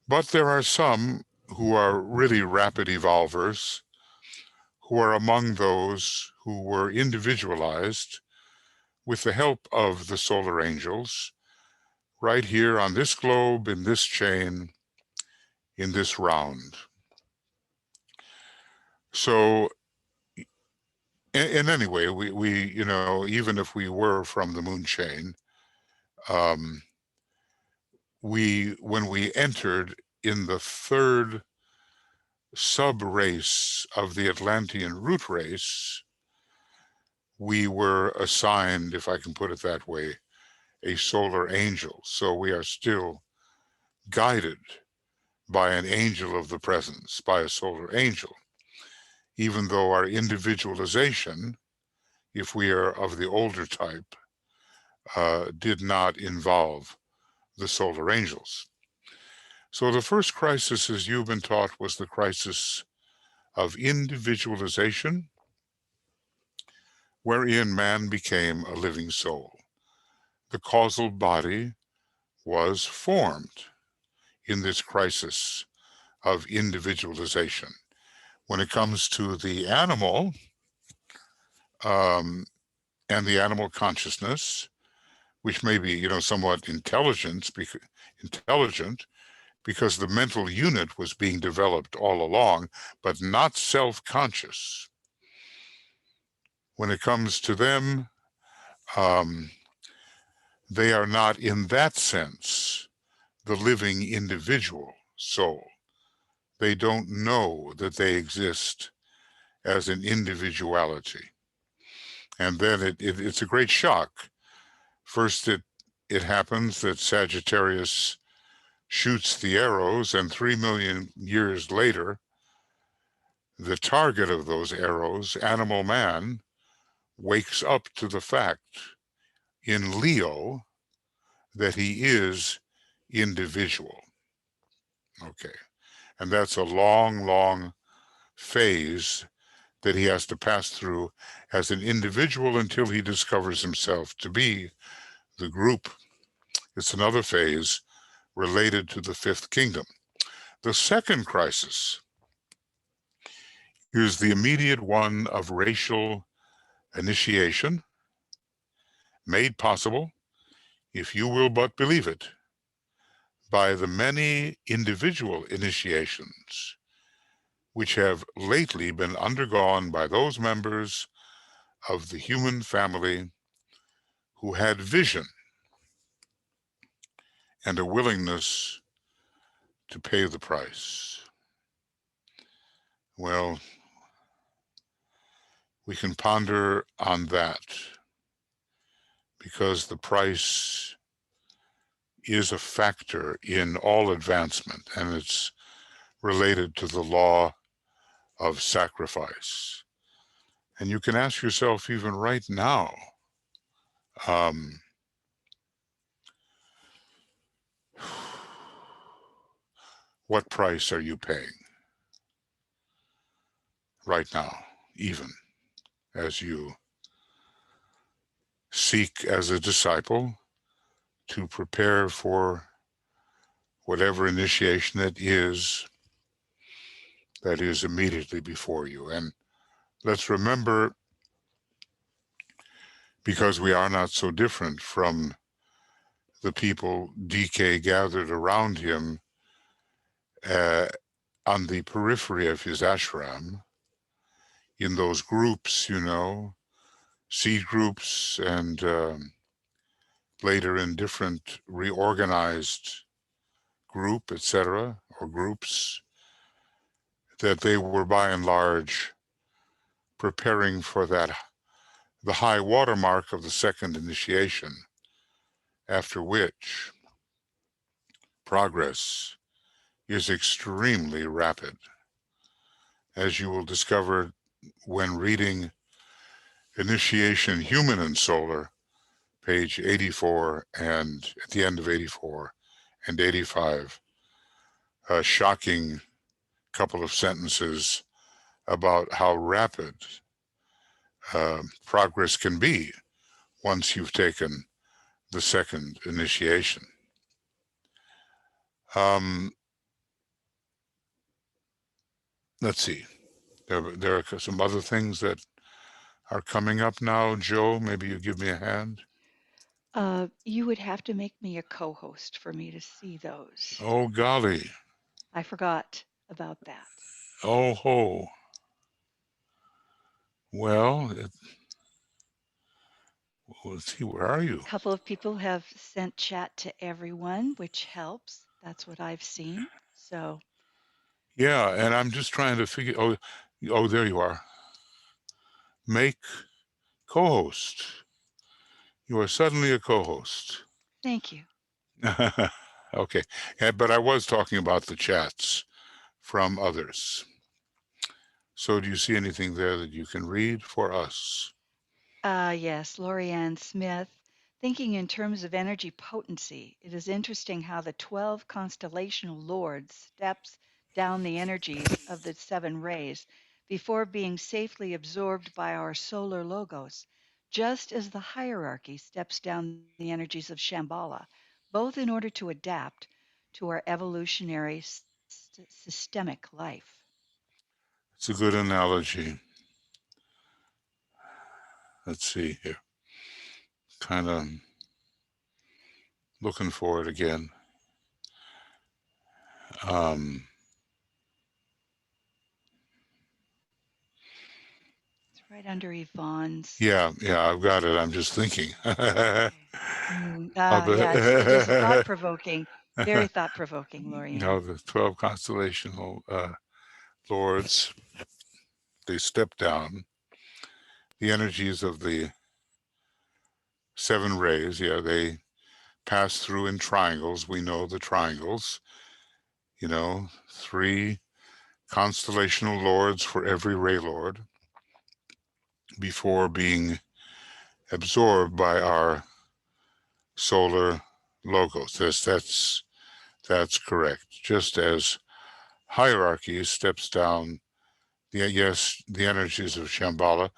But there are some who are really rapid evolvers, who are among those who were individualized with the help of the solar angels, right here on this globe, in this chain, in this round. So, in any way, we even if we were from the moon chain, when we entered in the third sub-race of the Atlantean root race, we were assigned, if I can put it that way, a solar angel. So we are still guided by an angel of the presence, by a solar angel, even though our individualization, if we are of the older type, did not involve the solar angels. So the first crisis, as you've been taught, was the crisis of individualization, wherein man became a living soul. The causal body was formed in this crisis of individualization. When it comes to the animal and the animal consciousness, which may be, somewhat intelligent because the mental unit was being developed all along, but not self-conscious. When it comes to them, they are not in that sense the living individual soul. They don't know that they exist as an individuality. And then it's a great shock. First, it happens that Sagittarius shoots the arrows, and 3 million years later, the target of those arrows, animal man, wakes up to the fact in Leo that he is individual. Okay. And that's a long, long phase that he has to pass through as an individual until he discovers himself to be the group. It's another phase related to the fifth kingdom. The second crisis is the immediate one of racial initiation, made possible, if you will but believe it, by the many individual initiations which have lately been undergone by those members of the human family who had vision and a willingness to pay the price. Well, we can ponder on that because the price is a factor in all advancement, and it's related to the law of sacrifice. And you can ask yourself even right now, what price are you paying right now, even as you seek as a disciple to prepare for whatever initiation it is that is immediately before you? And let's remember, because we are not so different from the people DK gathered around him on the periphery of his ashram, in those groups, seed groups, and later in different reorganized group, etc., or groups, that they were by and large preparing for the high watermark of the second initiation, after which progress is extremely rapid, as you will discover when reading Initiation Human and Solar, page 84, and at the end of 84 and 85, a shocking couple of sentences about how rapid progress can be once you've taken the second initiation. Let's see. There are some other things that are coming up now. Joe, maybe you give me a hand. You would have to make me a co-host for me to see those. Oh, golly. I forgot about that. Oh, ho. Well, let's see, where are you? A couple of people have sent chat to everyone, which helps. That's what I've seen. So, Yeah, and I'm just trying to figure, oh, there you are. Make co-host. You are suddenly a co-host. thank you. Okay, but I was talking about the chats from others. So do you see anything there that you can read for us? Yes, Lorianne Smith. Thinking in terms of energy potency, it is interesting how the 12 constellational lords steps down the energies of the seven rays before being safely absorbed by our solar logos, just as the hierarchy steps down the energies of Shambhala, both in order to adapt to our evolutionary systemic life. It's a good analogy. Let's see here. Kind of looking for it again. It's right under Yvonne's. Yeah, I've got it. I'm just thinking. Okay. Yeah, it is thought provoking, very thought provoking, Lorianne. The 12 constellational lords, they step down. The energies of the seven rays, they pass through in triangles. We know the triangles, 3 constellational lords for every ray lord before being absorbed by our solar logos. That's correct. Just as hierarchy steps down the energies of Shamballa.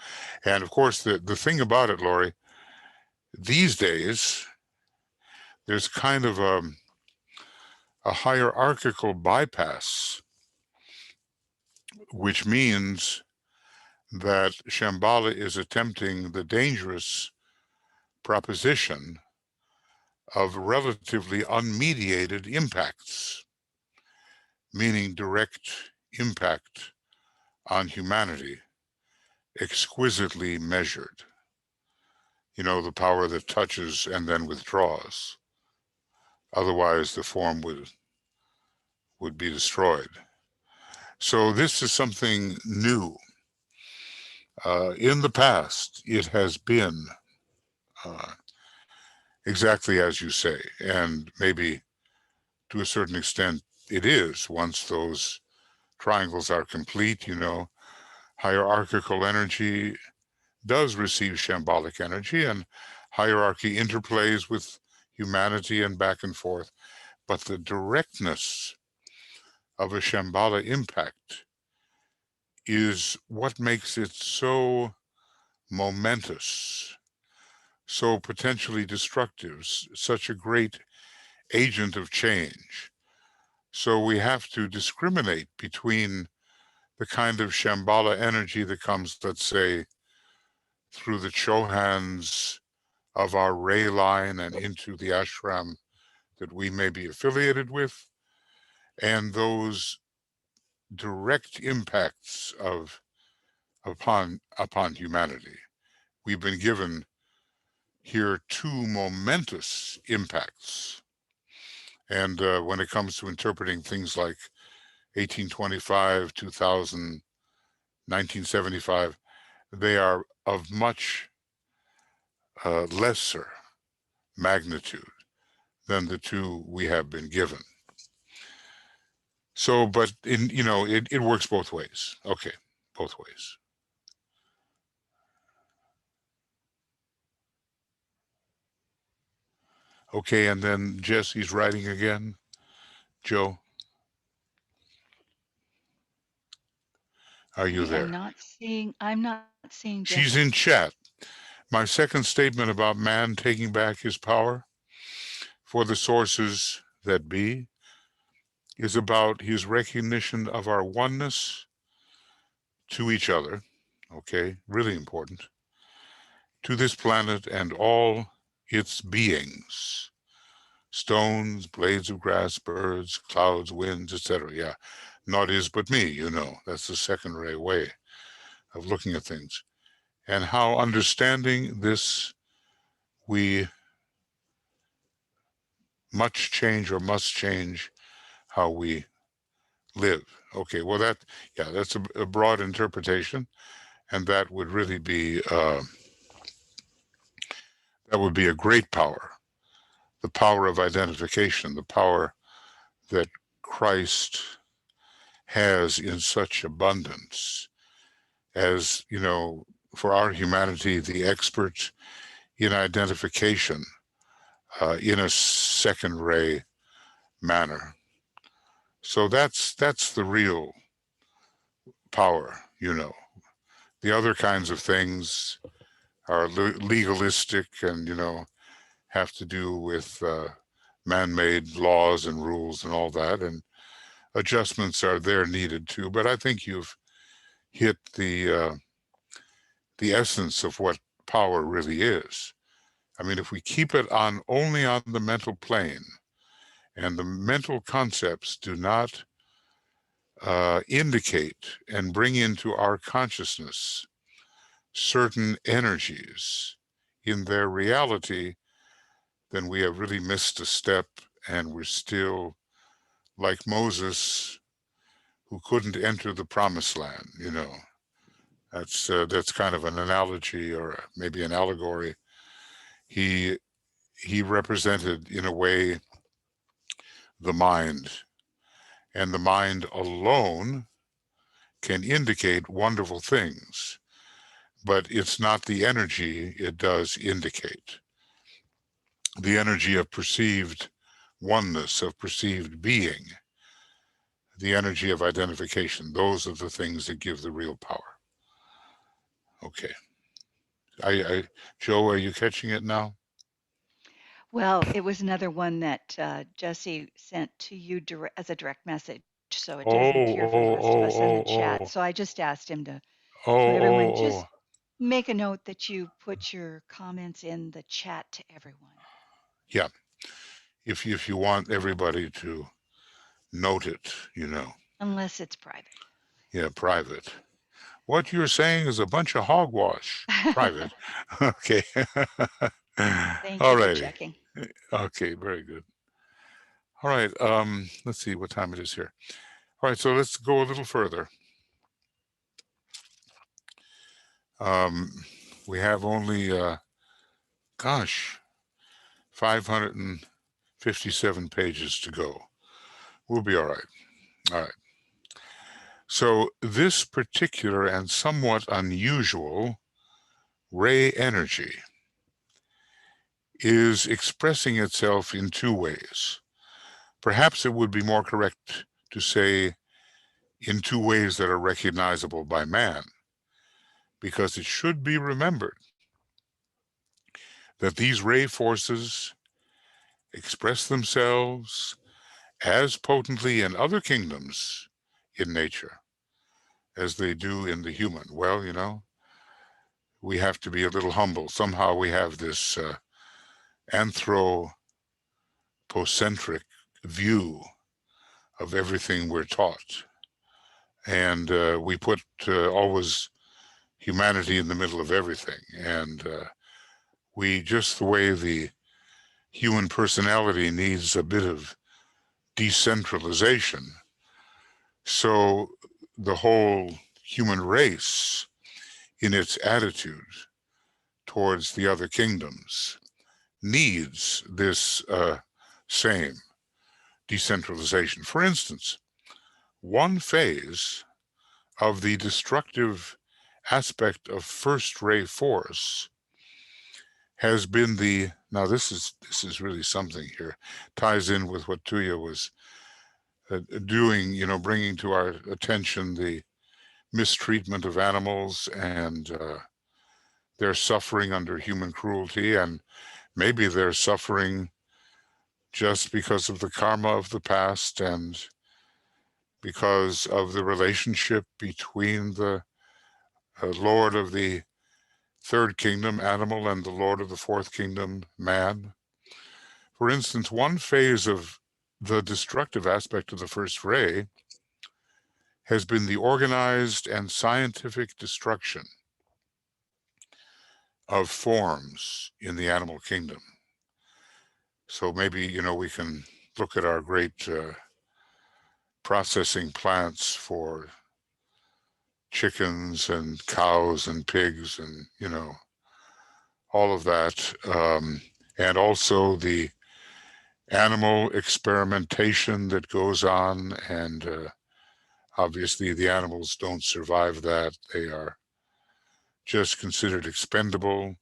And of course, the thing about it, Lori, these days, there's kind of a hierarchical bypass, which means that Shamballa is attempting the dangerous proposition of relatively unmediated impacts, meaning direct impact on humanity, exquisitely measured. You know, the power that touches and then withdraws. Otherwise, the form would be destroyed. So this is something new. In the past, it has been exactly as you say, and maybe to a certain extent it is once those triangles are complete. You know, hierarchical energy does receive shambolic energy, and hierarchy interplays with humanity and back and forth. But the directness of a Shamballa impact is what makes it so momentous, so potentially destructive, such a great agent of change. So we have to discriminate between the kind of Shamballa energy that comes, let's say, through the Chohans of our ray line and into the ashram that we may be affiliated with, and those direct impacts upon humanity. We've been given here two momentous impacts. And when it comes to interpreting things like 1825, 2000, 1975, they are of much lesser magnitude than the two we have been given. So, but it works both ways. Okay, both ways. Okay, and then Jesse's writing again. Joe, are you there? I'm not seeing She's Jesse. in chat. My second statement about man taking back his power for the sources that be is about his recognition of our oneness to each other, okay, really important, to this planet and all its beings, stones, blades of grass, birds, clouds, winds, etc. Yeah, not is but me, you know, that's the second ray way of looking at things. And how understanding this, we must change how we live. Okay, well that's a broad interpretation, and that would really be that would be a great power, the power of identification, the power that Christ has in such abundance, as you know, for our humanity, the expert in identification in a second ray manner. So that's the real power, you know. The other kinds of things are legalistic and, you know, have to do with man-made laws and rules and all that, and adjustments are there needed too. But I think you've hit the essence of what power really is. I mean, if we keep it on only on the mental plane, and the mental concepts do not indicate and bring into our consciousness certain energies in their reality, then we have really missed a step, and we're still like Moses, who couldn't enter the promised land. You know, that's kind of an analogy, or maybe an allegory. He represented in a way the mind, and the mind alone can indicate wonderful things, but it's not the energy it does indicate. The energy of perceived oneness, of perceived being, the energy of identification. Those are the things that give the real power. Okay. Joe, are you catching it now? Well, it was another one that Jesse sent to you as a direct message, so it doesn't appear for the rest of us in the chat. So I just asked him to, so everyone just make a note that you put your comments in the chat to everyone. Yeah. If you want everybody to note it, Unless it's private. Yeah, private. What you're saying is a bunch of hogwash. Private. Okay. Thank All you for righty. checking. Okay, very good. All right. Let's see what time it is here. All right, so let's go a little further. We have only, 557 pages to go. We'll be all right. All right. So this particular and somewhat unusual ray energy is expressing itself in two ways. Perhaps it would be more correct to say in two ways that are recognizable by man, because it should be remembered that these ray forces express themselves as potently in other kingdoms in nature as they do in the human. Well, we have to be a little humble. Somehow we have this anthropocentric view of everything we're taught. And we put always humanity in the middle of everything. And we, just the way the human personality needs a bit of decentralization, so the whole human race in its attitude towards the other kingdoms needs this same decentralization. For instance, one phase of the destructive aspect of first ray force has been now this is really something here, ties in with what Tuya was doing, bringing to our attention the mistreatment of animals and their suffering under human cruelty, and maybe they're suffering just because of the karma of the past and because of the relationship between the Lord of the third kingdom, animal, and the Lord of the fourth kingdom, man. For instance, one phase of the destructive aspect of the first ray has been the organized and scientific destruction of forms in the animal kingdom. So maybe, we can look at our great processing plants for chickens and cows and pigs and, all of that. And also the animal experimentation that goes on. And obviously the animals don't survive that. They are just considered expendable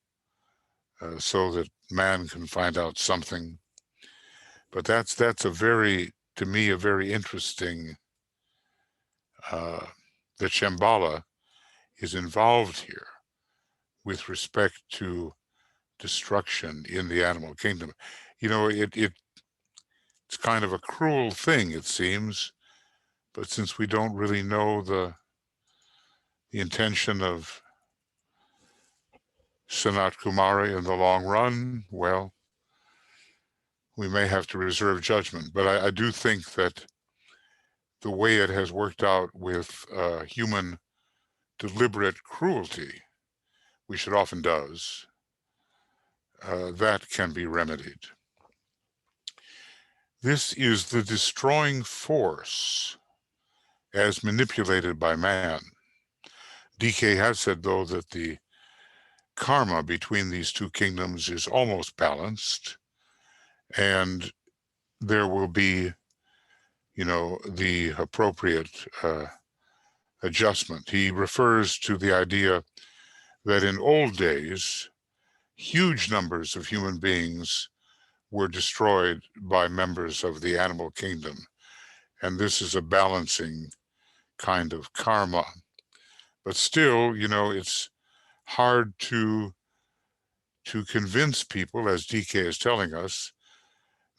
so that man can find out something. But that's to me, a very interesting, that Shamballa is involved here with respect to destruction in the animal kingdom. It's kind of a cruel thing, it seems, but since we don't really know the intention of Sanat Kumari in the long run, well, we may have to reserve judgment. But I do think that the way it has worked out with human deliberate cruelty, which it often does, that can be remedied. This is the destroying force as manipulated by man. DK has said, though, that the karma between these two kingdoms is almost balanced, and there will be, the appropriate adjustment. He refers to the idea that in old days, huge numbers of human beings were destroyed by members of the animal kingdom. And this is a balancing kind of karma. But still, it's hard to convince people, as DK is telling us,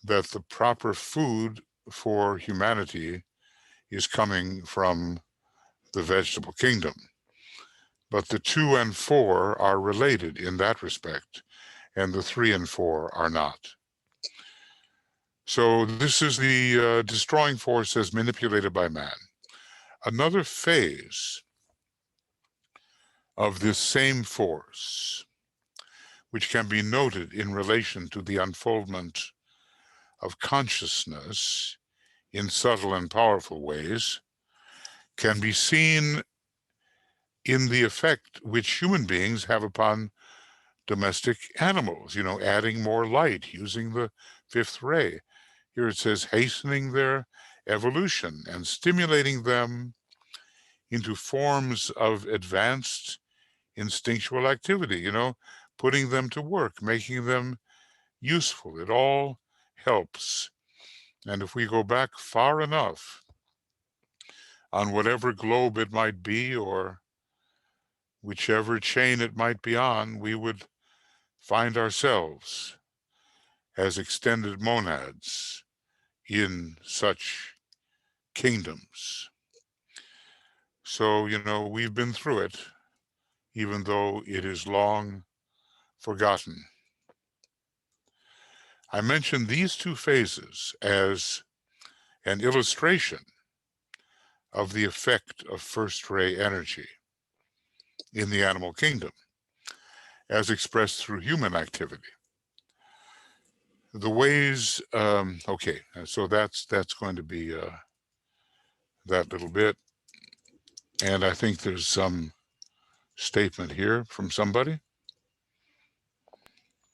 that the proper food for humanity is coming from the vegetable kingdom. But the 2 and 4 are related in that respect, and the 3 and 4 are not. So this is the destroying force as manipulated by man. Another phase of this same force, which can be noted in relation to the unfoldment of consciousness in subtle and powerful ways, can be seen in the effect which human beings have upon domestic animals, adding more light, using the 5th ray. Here it says hastening their evolution and stimulating them into forms of advanced instinctual activity, putting them to work, making them useful. It all helps. And if we go back far enough on whatever globe it might be or whichever chain it might be on, we would find ourselves as extended monads in such kingdoms. So, we've been through it, even though it is long forgotten. I mentioned these 2 phases as an illustration of the effect of first ray energy in the animal kingdom, as expressed through human activity. The ways, okay, so that's going to be that little bit. And I think there's some statement here from somebody.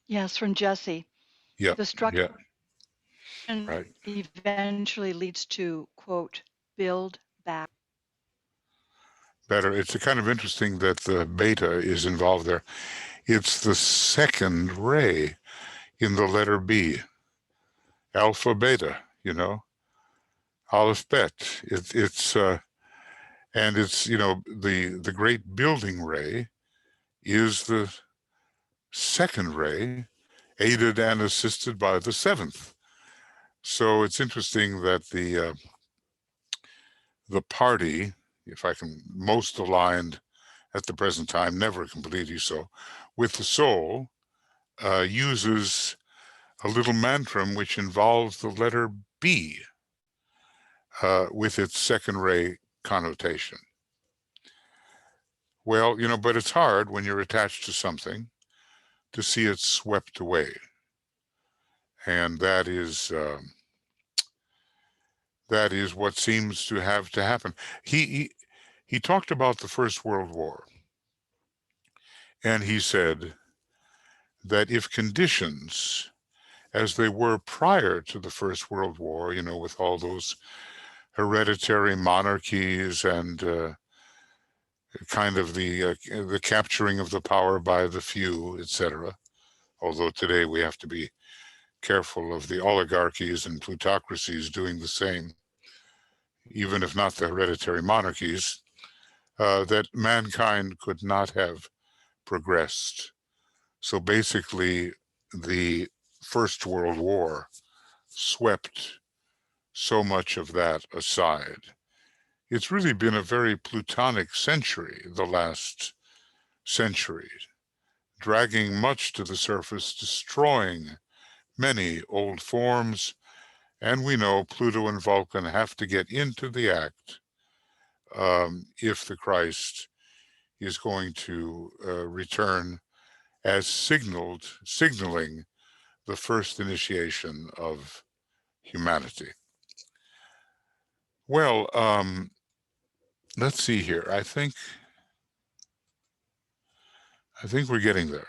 Yes, from Jesse. Yeah, Destruction right. eventually leads to, quote, build back. Better. It's kind of interesting that the beta is involved there. It's the 2nd ray in the letter B, alpha beta, Aleph bet. It's and it's the great building ray is the 2nd ray, aided and assisted by the 7th. So it's interesting that the party, if I can, most aligned at the present time, never completely so, with the soul, uses a little mantram which involves the letter B with its 2nd ray connotation. Well, but it's hard when you're attached to something to see it swept away. And that is what seems to have to happen. He talked about the First World War, and he said that if conditions as they were prior to the First World War, with all those hereditary monarchies and kind of the capturing of the power by the few, etc. Although today we have to be careful of the oligarchies and plutocracies doing the same, even if not the hereditary monarchies, that mankind could not have progressed. So basically, the First World War swept so much of that aside. It's really been a very plutonic century, the last century, dragging much to the surface, destroying many old forms, and we know Pluto and Vulcan have to get into the act if the Christ is going to return as signaling the first initiation of humanity. Well, let's see here. I think we're getting there.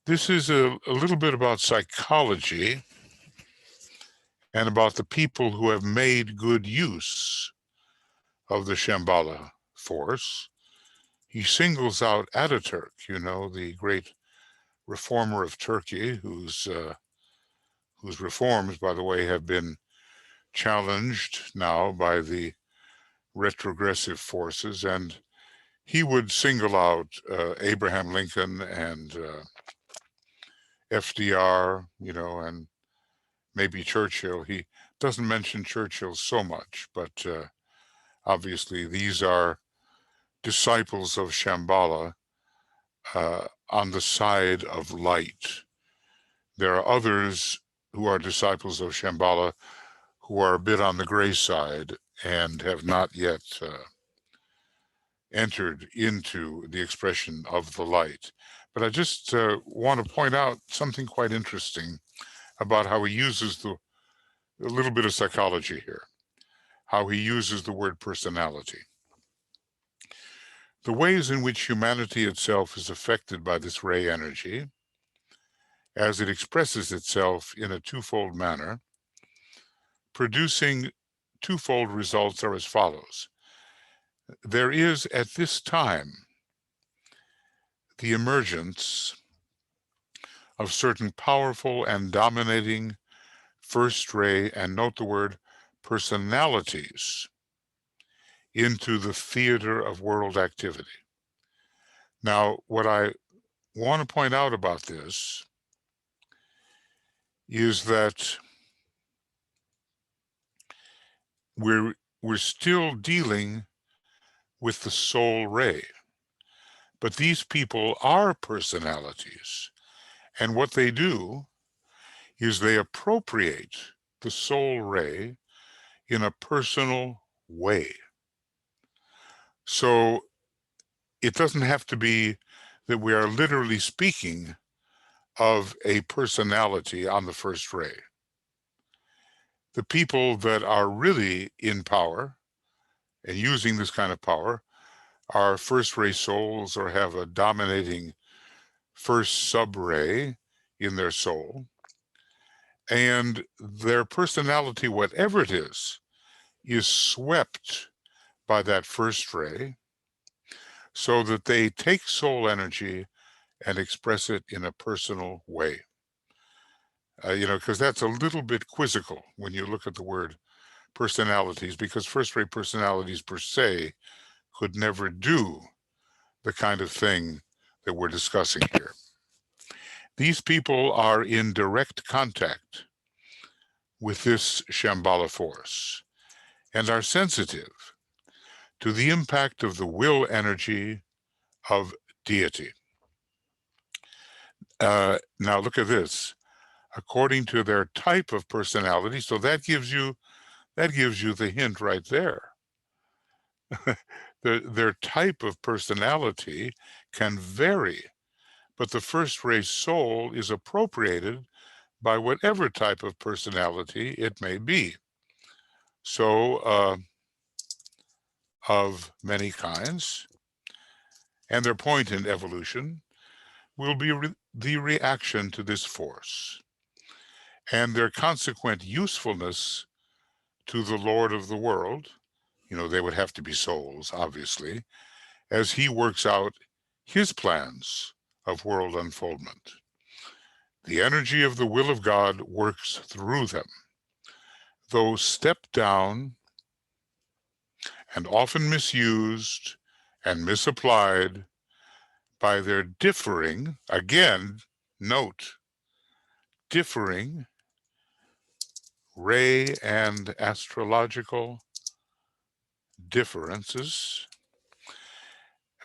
This is a little bit about psychology and about the people who have made good use of the Shamballa force. He singles out Ataturk, the great reformer of Turkey, whose reforms, by the way, have been challenged now by the retrogressive forces, and he would single out Abraham Lincoln and FDR, and maybe Churchill. He doesn't mention Churchill so much, but obviously these are disciples of Shamballa on the side of light. There are others who are disciples of Shamballa who are a bit on the gray side and have not yet entered into the expression of the light. But I just want to point out something quite interesting about how he uses a little bit of psychology here, how he uses the word personality. The ways in which humanity itself is affected by this ray energy, as it expresses itself in a twofold manner, producing twofold results, are as follows. There is at this time the emergence of certain powerful and dominating first ray, and note the word, personalities into the theater of world activity. Now, what I want to point out about this is that we're still dealing with the soul ray, but these people are personalities, and what they do is they appropriate the soul ray in a personal way. So it doesn't have to be that we are literally speaking of a personality on the first ray. The people that are really in power and using this kind of power are first ray souls, or have a dominating first sub-ray in their soul. And their personality, whatever it is swept by that first ray, so that they take soul energy and express it in a personal way. Because that's a little bit quizzical when you look at the word personalities, because first ray personalities per se could never do the kind of thing that we're discussing here. These people are in direct contact with this Shamballa force and are sensitive to the impact of the will energy of deity. Now look at this. According to their type of personality, so that gives you the hint right there. Their type of personality can vary, but the first ray soul is appropriated by whatever type of personality it may be. So of many kinds, and their point in evolution will be the reaction to this force and their consequent usefulness to the Lord of the world. They would have to be souls, obviously, as he works out his plans of world unfoldment. The energy of the will of God works through them, though stepped down and often misused and misapplied by their differing, again, note, differing ray and astrological differences,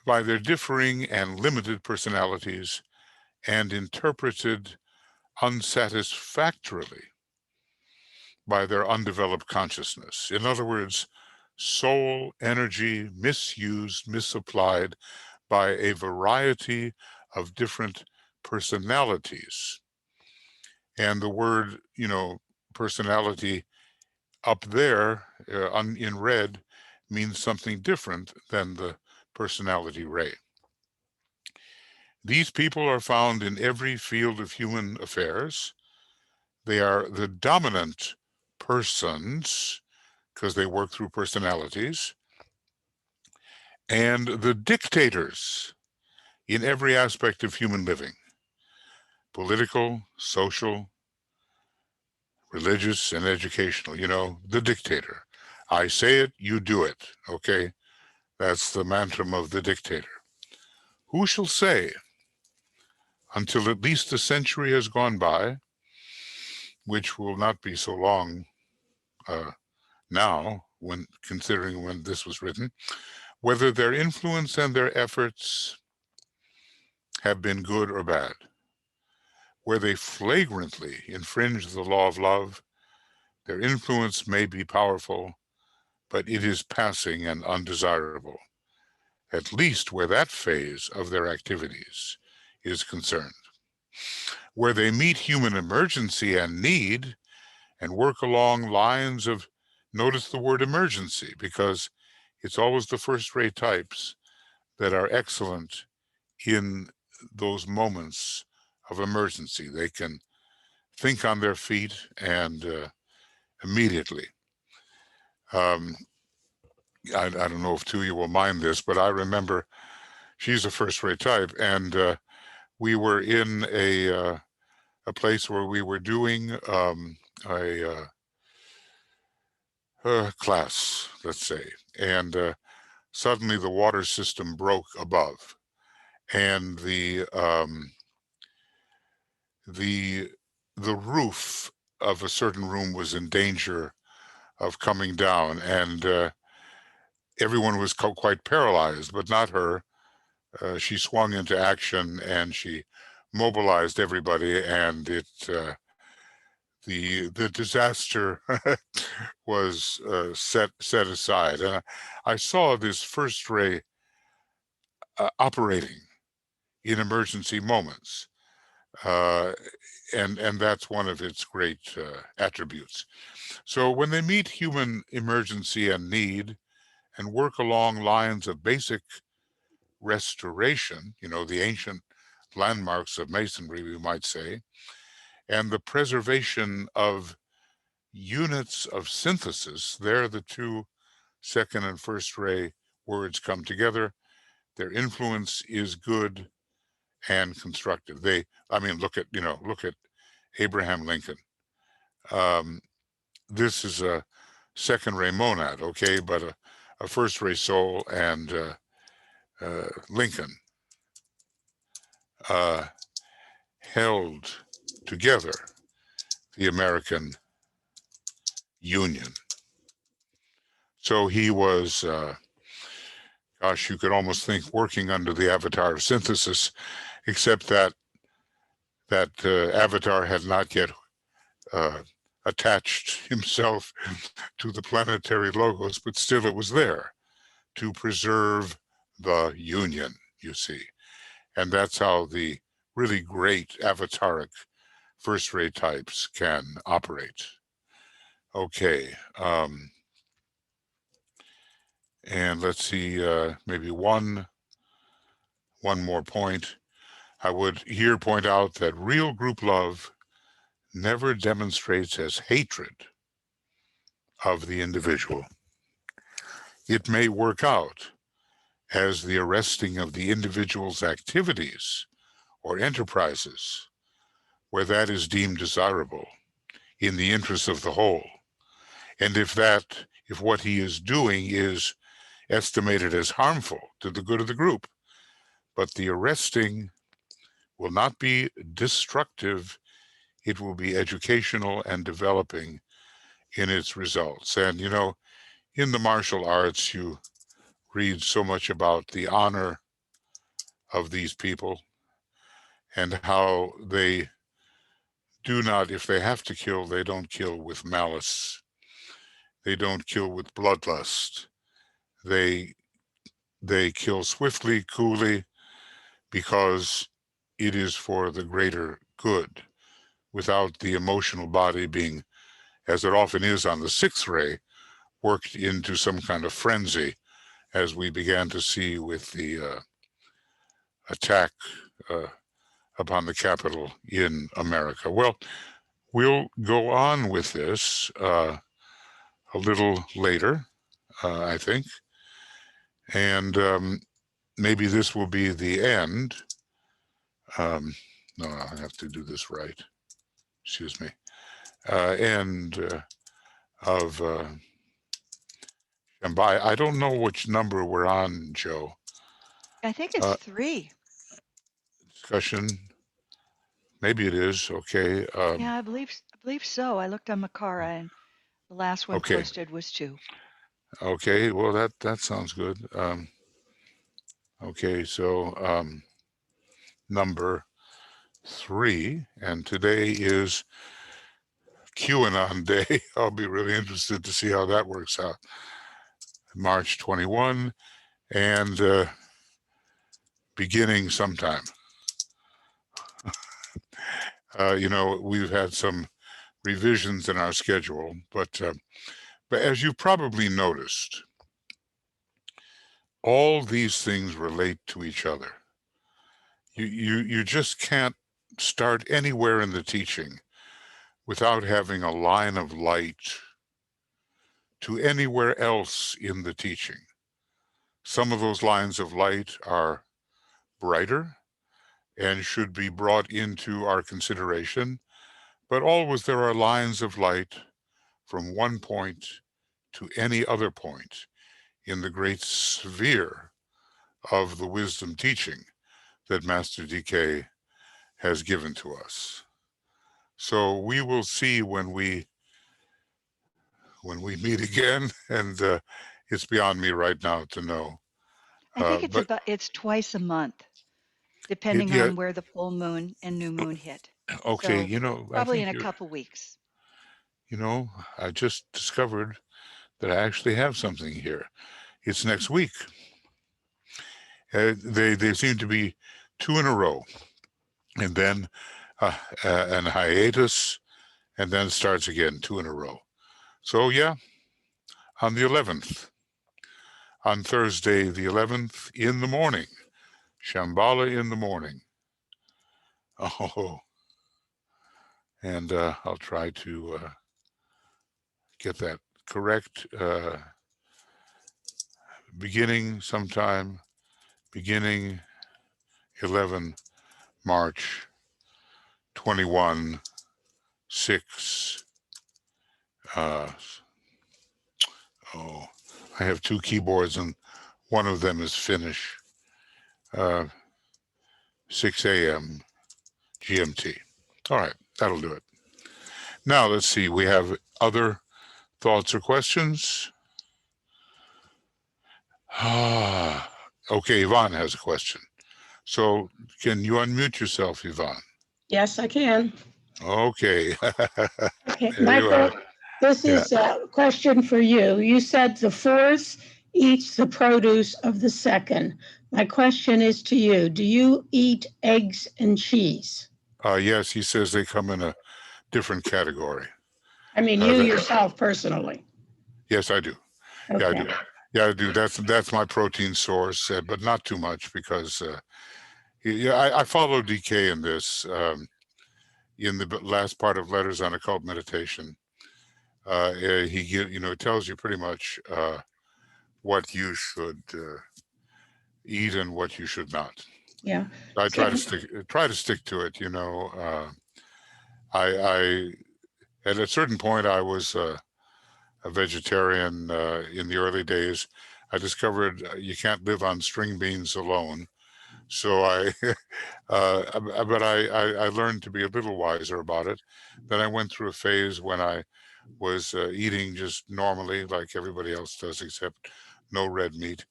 by their differing and limited personalities, and interpreted unsatisfactorily by their undeveloped consciousness. In other words, soul energy misused, misapplied by a variety of different personalities. And the word, personality up there in red means something different than the personality ray. These people are found in every field of human affairs. They are the dominant persons, because they work through personalities, and the dictators in every aspect of human living. political, social, religious, and educational. You know, the dictator. I say it, you do it. Okay? That's the mantra of the dictator. Who shall say, until at least a century has gone by, which will not be so long now, when considering when this was written, whether their influence and their efforts have been good or bad, where they flagrantly infringe the law of love. Their influence may be powerful, but it is passing and undesirable, at least where that phase of their activities is concerned. Where they meet human emergency and need and work along lines of, notice the word emergency, because it's always the first-rate types that are excellent in those moments of emergency. They can think on their feet and immediately. I don't know if two of you will mind this, but I remember she's a first-rate type, and we were in a place where we were doing a class, let's say, and suddenly the water system broke above, and the roof of a certain room was in danger of coming down, and everyone was quite paralyzed, but not her. She swung into action and she mobilized everybody, and the disaster was set aside. And I saw this first ray operating in emergency moments, and that's one of its great attributes. So when they meet human emergency and need and work along lines of basic restoration, you know, the ancient landmarks of masonry, we might say, and the preservation of units of synthesis, there the two second and first ray words come together. Their influence is good and constructive. Look at Abraham Lincoln. This is a second ray monad, okay, but a first ray soul, and Lincoln held together the American Union. So he was, gosh, you could almost think working under the avatar of synthesis, except that avatar had not yet attached himself to the planetary logos, but still it was there to preserve the Union, you see. And that's how the really great avataric first-rate types can operate. Okay. And let's see, maybe one more point. I would here point out that real group love never demonstrates as hatred of the individual. It may work out as the arresting of the individual's activities or enterprises, where that is deemed desirable in the interest of the whole. And if what he is doing is estimated as harmful to the good of the group, but the arresting will not be destructive, it will be educational and developing in its results. And, you know, in the martial arts, you read so much about the honor of these people and how they do not, if they have to kill, they don't kill with malice. They don't kill with bloodlust. They kill swiftly, coolly, because it is for the greater good, without the emotional body being, as it often is on the sixth ray, worked into some kind of frenzy, as we began to see with the attack upon the Capitol in America. Well, we'll go on with this a little later, I think, and maybe this will be the end. No, I have to do this right. Excuse me. End of Shamballa. I don't know which number we're on, Joe. I think it's 3. Discussion. Maybe it is. Okay. Yeah, I believe so. I looked on Makara, and the last one Okay. posted was 2. Okay. Well, that sounds good. Okay. So number 3, and today is QAnon Day. I'll be really interested to see how that works out. March 21, and beginning sometime. We've had some revisions in our schedule, but as you probably noticed, all these things relate to each other. You just can't start anywhere in the teaching without having a line of light to anywhere else in the teaching. Some of those lines of light are brighter and should be brought into our consideration, but always there are lines of light from one point to any other point in the great sphere of the wisdom teaching that Master DK has given to us. So we will see when we meet again, and it's beyond me right now to know. I think But it's twice a month, depending yeah, on where the full moon and new moon hit. okay, So I probably in think a couple weeks. I just discovered that I actually have something here. It's next week. They seem to be 2 in a row, and then an hiatus, and then starts again 2 in a row. So yeah, on the 11th, on Thursday the 11th in the morning, Shamballa in the morning. Oh, and I'll try to get that correct. Beginning 11 March 21 6. I have 2 keyboards and one of them is Finnish. 6 a.m. GMT. All right, that'll do it. Now let's see, we have other thoughts or questions. Okay, YVonne has a question. So can you unmute yourself, YVonne? Yes, I can. Okay. Okay, There you are. Michael, this is a question for you. You said the fourth eats the produce of the second. My question is to you, do you eat eggs and cheese? Yes, he says they come in a different category. I mean, you yourself personally. Yes, I do. Okay. Yeah, I do. Yeah, I do. That's my protein source, but not too much because I follow DK in this. In the last part of Letters on Occult Meditation, he tells you pretty much what you should eat and what you should not. Yeah. So I try to stick to it. I at a certain point I was a vegetarian in the early days. I discovered you can't live on string beans alone. So but I learned to be a little wiser about it. Then I went through a phase when I was eating just normally like everybody else does, except no red meat.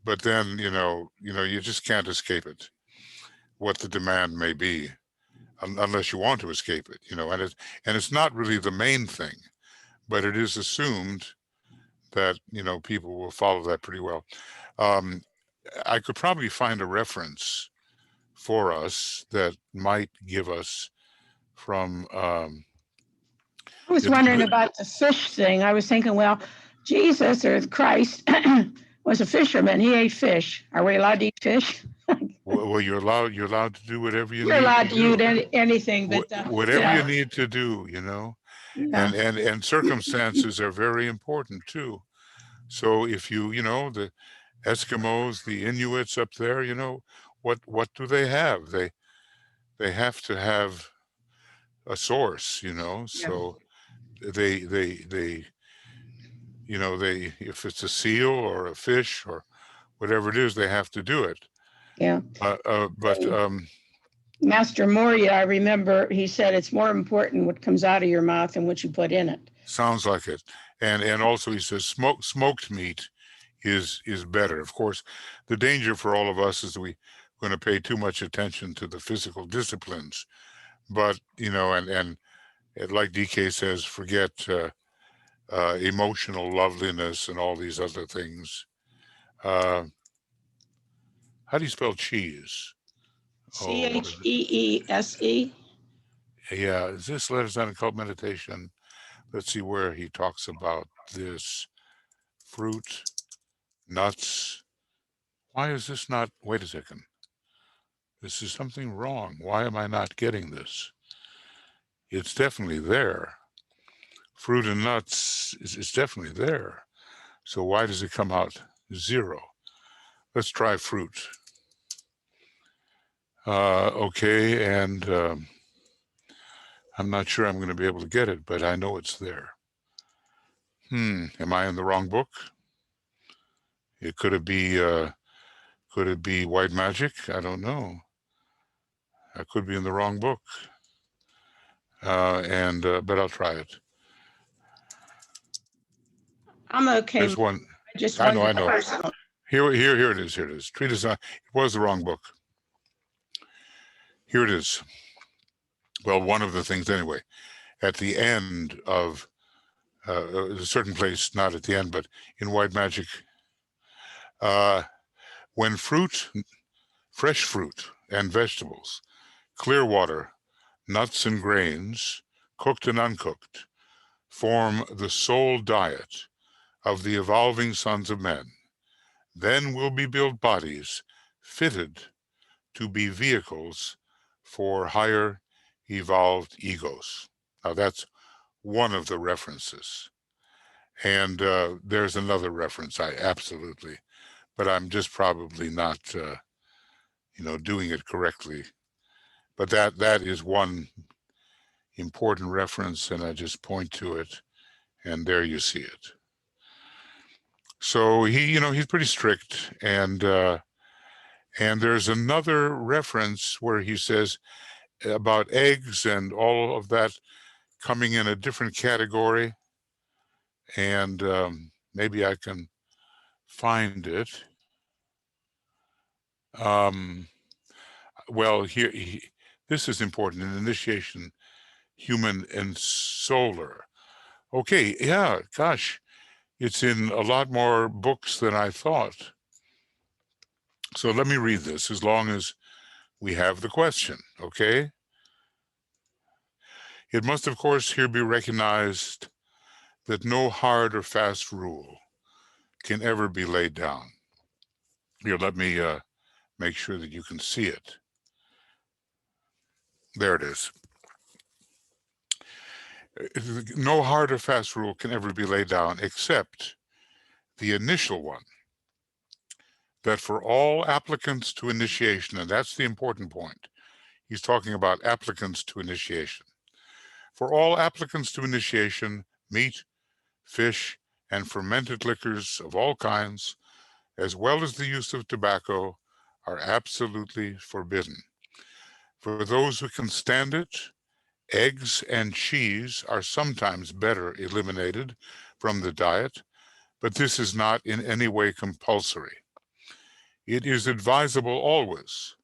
But then, you just can't escape it, what the demand may be, unless you want to escape it, and it's not really the main thing, but it is assumed that, people will follow that pretty well. I could probably find a reference for us that might give us from I was wondering about the fish thing. I was thinking, well, Jesus or Christ was a fisherman. He ate fish. Are we allowed to eat fish? well, you're allowed to do whatever you You're need allowed to to do. eat anything, but Whatever you need to do, yeah. and circumstances are very important too. So if the Eskimos, the Inuits up there, what do they have? They they have to have a source, you know, so they, you know, if it's a seal or a fish or whatever it is, they have to do it. Yeah. But Master Moria, I remember he said it's more important what comes out of your mouth than what you put in it. sounds like it. And also he says smoked meat is better. Of course, the danger for all of us is we're going to pay too much attention to the physical disciplines. But, you know, and like DK says, forget emotional loveliness and all these other things. How do you spell cheese? Cheese. Yeah, is this Letters on Occult Meditation? Let's see where he talks about this. Fruit, nuts. Why is this not, wait a second. This is something wrong. Why am I not getting this? It's definitely there. Fruit and nuts is definitely there. So why does it come out 0? Let's try fruit. Okay, and I'm not sure I'm going to be able to get it, but I know it's there. Am I in the wrong book? Could it be white magic? I don't know. I could be in the wrong book. But I'll try it. I'm okay. There's one. I know. personal. Here it is. Here it is. Treatise on, it was the wrong book. Here it is. Well, one of the things anyway. At the end of a certain place, not at the end, but in white magic, when fresh fruit and vegetables, clear water, nuts and grains, cooked and uncooked, form the sole diet of the evolving sons of men, then will be built bodies fitted to be vehicles for higher evolved egos. Now that's one of the references. And there's another reference, but I'm just probably not, doing it correctly. But that is one important reference, and I just point to it, and there you see it. So he's pretty strict, and there's another reference where he says about eggs and all of that coming in a different category, and maybe I can find it. Well, this is important in initiation, human and solar. Okay, yeah, gosh, it's in a lot more books than I thought. So let me read this as long as we have the question, okay? It must, of course, here be recognized that no hard or fast rule can ever be laid down. Here, let me make sure that you can see it. There it is. No hard or fast rule can ever be laid down except the initial one, that for all applicants to initiation, and that's the important point. He's talking about applicants to initiation. For all applicants to initiation, meat, fish, and fermented liquors of all kinds, as well as the use of tobacco, are absolutely forbidden. For those who can stand it, eggs and cheese are sometimes better eliminated from the diet, but this is not in any way compulsory. It is advisable always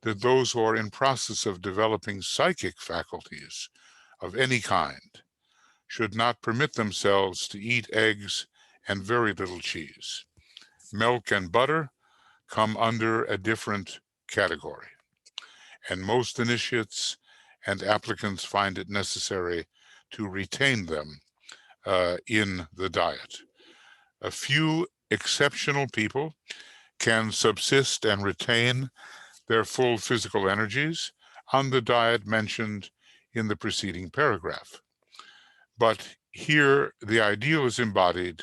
that those who are in process of developing psychic faculties of any kind should not permit themselves to eat eggs and very little cheese. Milk and butter come under a different category, and most initiates and applicants find it necessary to retain them in the diet. A few exceptional people can subsist and retain their full physical energies on the diet mentioned in the preceding paragraph. But here the ideal is embodied,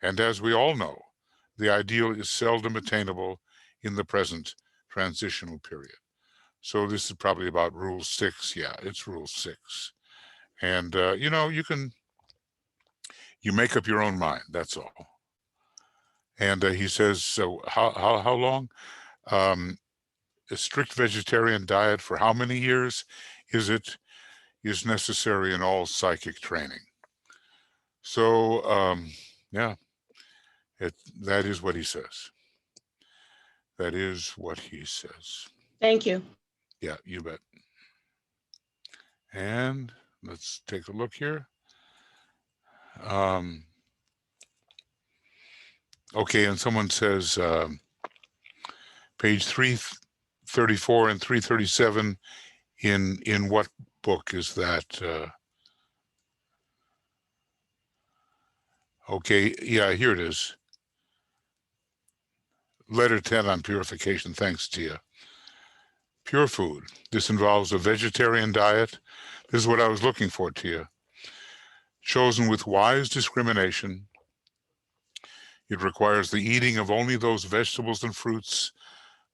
and as we all know, the ideal is seldom attainable in the present transitional period. So this is probably about rule 6. Yeah, it's rule 6. And, you know, you make up your own mind. That's all. And he says, so how long? A strict vegetarian diet for how many years is necessary in all psychic training. So, yeah, that is what he says. That is what he says. Thank you. Yeah, you bet. And let's take a look here. Okay, and someone says page 334 and 337 in what book is that? Okay, yeah, here it is. Letter 10 on purification. Thanks, Tia. Pure food. This involves a vegetarian diet. This is what I was looking for, Tia. Chosen with wise discrimination. It requires the eating of only those vegetables and fruits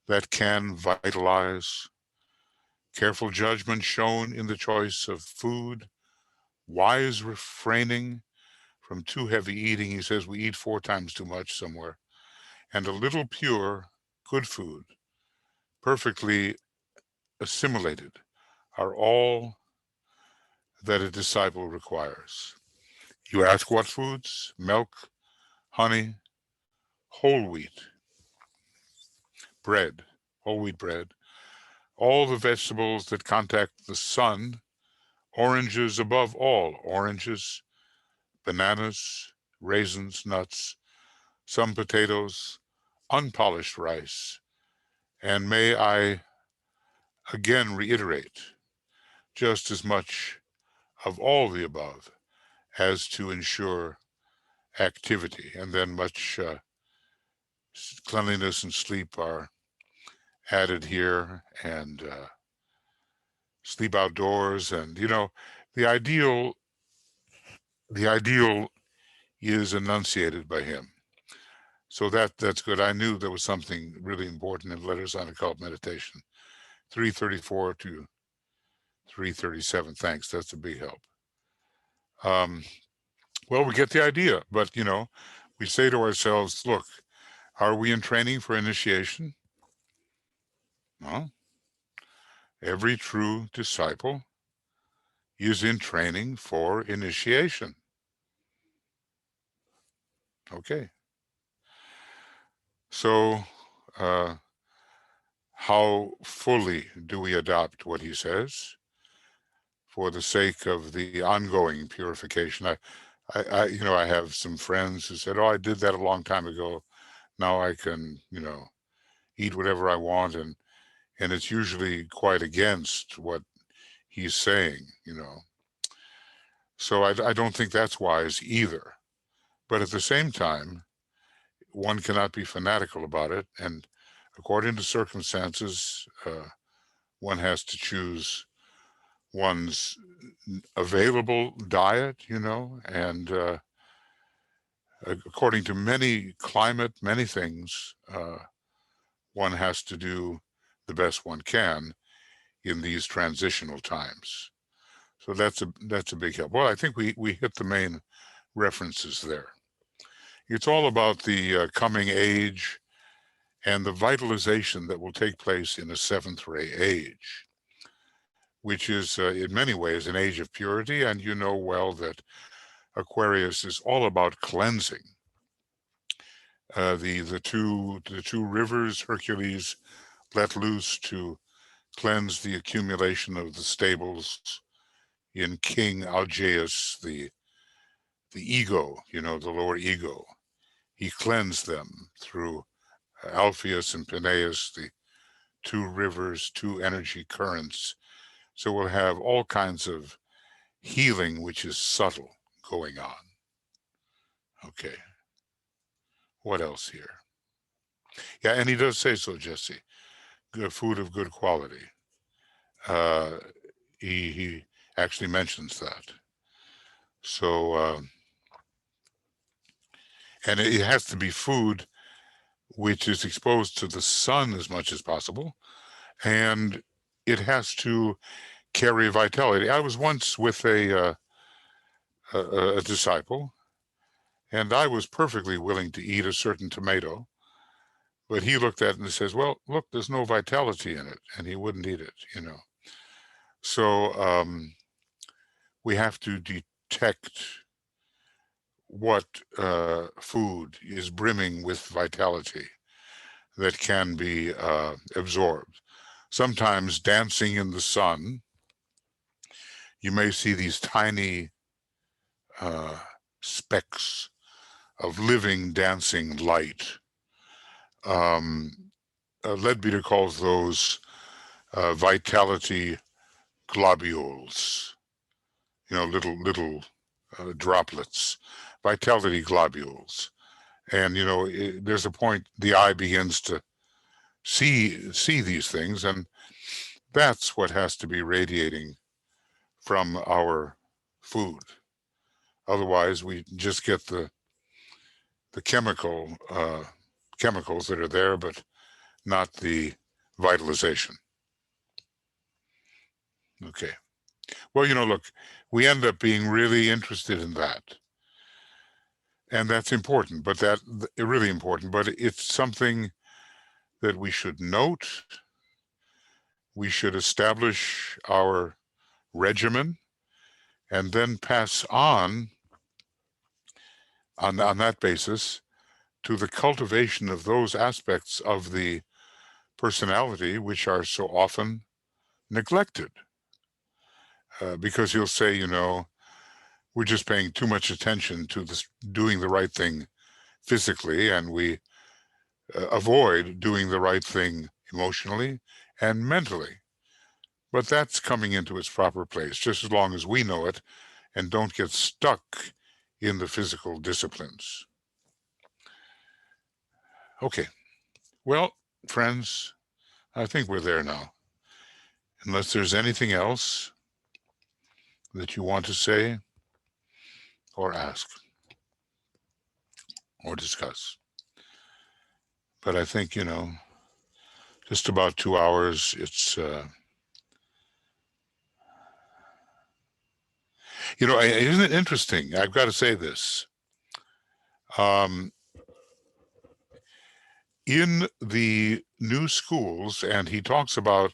that can vitalize. Careful judgment shown in the choice of food. Wise refraining from too heavy eating. He says we eat 4 times too much somewhere. And a little pure, good food, perfectly assimilated, are all that a disciple requires. You ask what foods? Milk, honey, whole wheat, bread, whole wheat bread, all the vegetables that contact the sun, oranges above all, oranges, bananas, raisins, nuts, some potatoes, unpolished rice. And may I again reiterate, just as much of all the above as to ensure activity. And then much cleanliness and sleep are added here, and sleep outdoors. And, you know, the ideal is enunciated by him. So that's good. I knew there was something really important in Letters on Occult Meditation. 334 to 337. Thanks. That's a big help. Well, we get the idea, but, you know, we say to ourselves, look, are we in training for initiation? No. Every true disciple is in training for initiation. Okay. So, how fully do we adopt what he says for the sake of the ongoing purification? You know, I have some friends who said, "Oh, I did that a long time ago. Now I can, you know, eat whatever I want," and it's usually quite against what he's saying, you know. So I don't think that's wise either. But at the same time, one cannot be fanatical about it, and according to circumstances, one has to choose one's available diet, you know, and according to many climate, many things, one has to do the best one can in these transitional times. So that's a big help. Well, I think we hit the main references there. It's all about the coming age and the vitalization that will take place in a 7th ray age, which is in many ways an age of purity. And you know well that Aquarius is all about cleansing. The two rivers Hercules let loose to cleanse the accumulation of the stables in King Algaeus, the ego, you know, the lower ego. He cleansed them through Alpheus and Peneus, the 2 rivers, 2 energy currents. So we'll have all kinds of healing, which is subtle, going on. Okay. What else here? Yeah, and he does say so, Jesse. Good food of good quality. He actually mentions that. So, and it has to be food which is exposed to the sun as much as possible, and it has to carry vitality. I was once with a disciple, and I was perfectly willing to eat a certain tomato, but he looked at it and says, well, look, there's no vitality in it, and he wouldn't eat it, you know. So we have to detect what food is brimming with vitality that can be absorbed. Sometimes dancing in the sun, you may see these tiny specks of living, dancing light. Leadbeater calls those vitality globules, you know, little droplets, vitality globules. And, you know, there's a point the eye begins to see these things, and that's what has to be radiating from our food. Otherwise, we just get the chemicals that are there, but not the vitalization. Okay. Well, you know, look, we end up being really interested in that. And that's important, but really important, but it's something that we should note. We should establish our regimen and then pass on that basis to the cultivation of those aspects of the personality which are so often neglected. Because he'll say, you know, we're just paying too much attention to this, doing the right thing physically, and we avoid doing the right thing emotionally and mentally. But that's coming into its proper place, just as long as we know it and don't get stuck in the physical disciplines. Okay, well, friends, I think we're there now. Unless there's anything else that you want to say or ask or discuss. But I think, you know, just about 2 hours, it's, you know, isn't it interesting? I've got to say this. In the new schools, and he talks about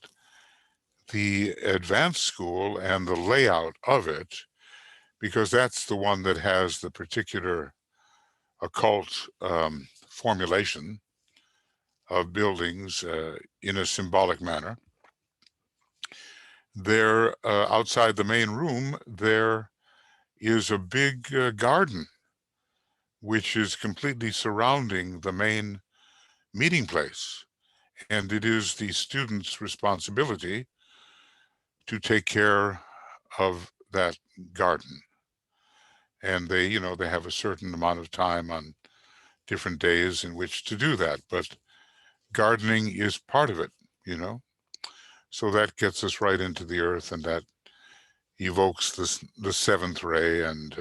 the advanced school and the layout of it, because that's the one that has the particular occult formulation of buildings in a symbolic manner. There, outside the main room, there is a big garden, which is completely surrounding the main meeting place. And it is the students' responsibility to take care of that garden. And they, you know, they have a certain amount of time on different days in which to do that. But gardening is part of it, you know. So that gets us right into the earth, and that evokes the seventh ray, and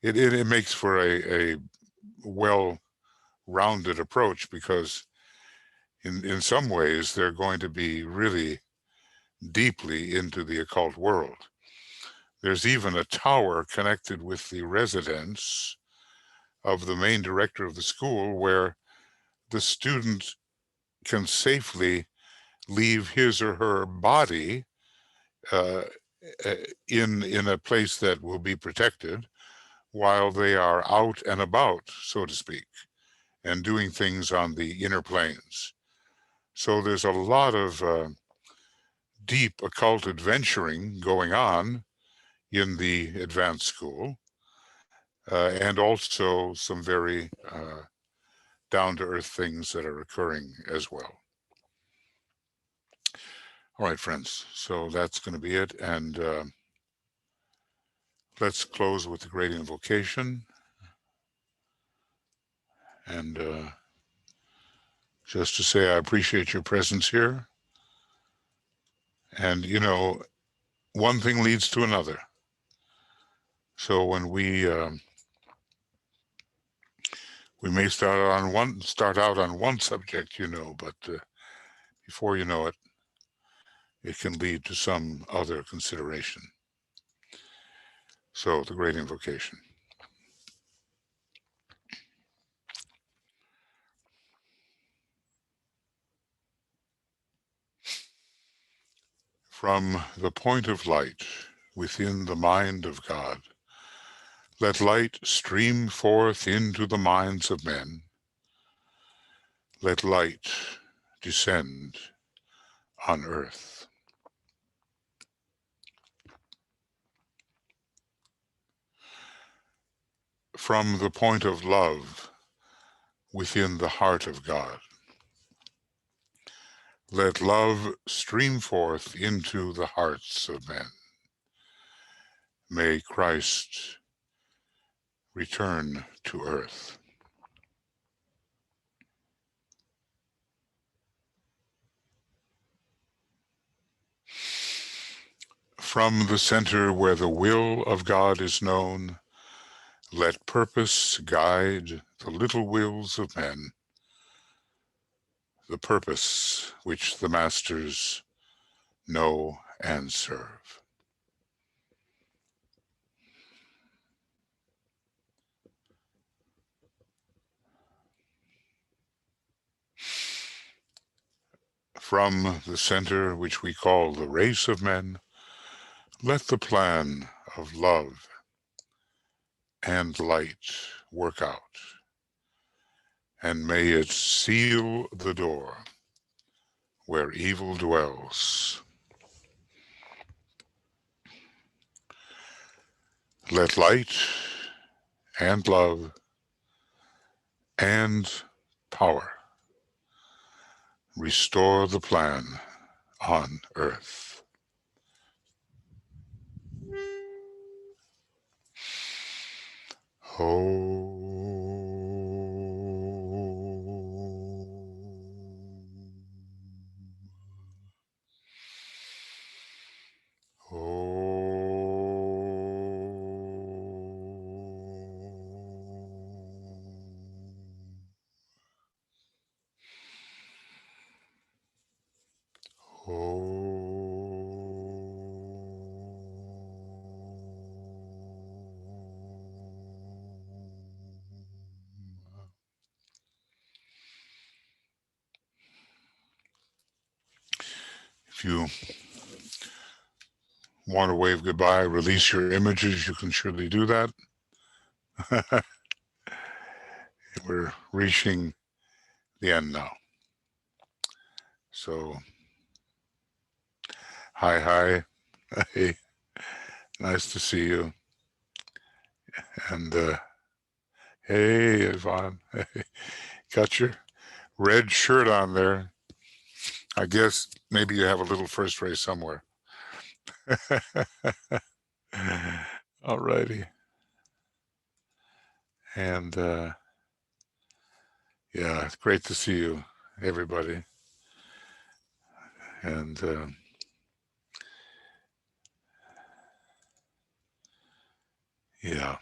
it makes for a well-rounded approach, because in some ways they're going to be really deeply into the occult world. There's even a tower connected with the residence of the main director of the school, where the student can safely leave his or her body in a place that will be protected while they are out and about, so to speak, and doing things on the inner planes. So there's a lot of deep occult adventuring going on in the advanced school, and also some very down-to-earth things that are occurring as well. All right, friends, so that's going to be it. And let's close with the great invocation. And just to say, I appreciate your presence here. And, you know, one thing leads to another. So when we may start out on one subject, you know, but before you know it, it can lead to some other consideration. So the great invocation. From the point of light within the mind of God, let light stream forth into the minds of men. Let light descend on earth. From the point of love within the heart of God, let love stream forth into the hearts of men. May Christ return to earth. From the center where the will of God is known, let purpose guide the little wills of men, the purpose which the masters know and serve. From the center which we call the race of men, let the plan of love and light work out, and may it seal the door where evil dwells. Let light and love and power restore the plan on earth. If you want to wave goodbye, release your images, you can surely do that. We're reaching the end now. So, hi. Hey, nice to see you. And hey, YVonne, hey, got your red shirt on there. I guess maybe you have a little first race somewhere. All righty. And yeah, it's great to see you, everybody. And yeah.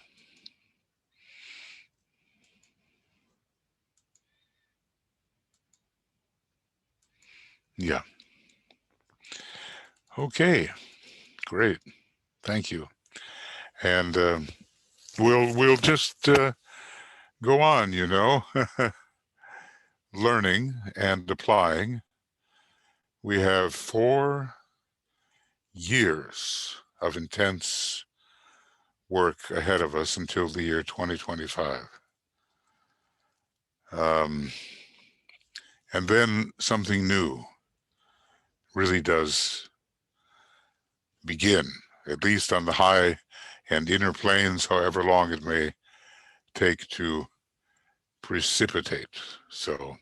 Yeah. Okay, great. Thank you. And we'll just go on, you know, learning and applying. We have 4 years of intense work ahead of us until the year 2025. And then something new really does begin, at least on the high and inner planes, however long it may take to precipitate. So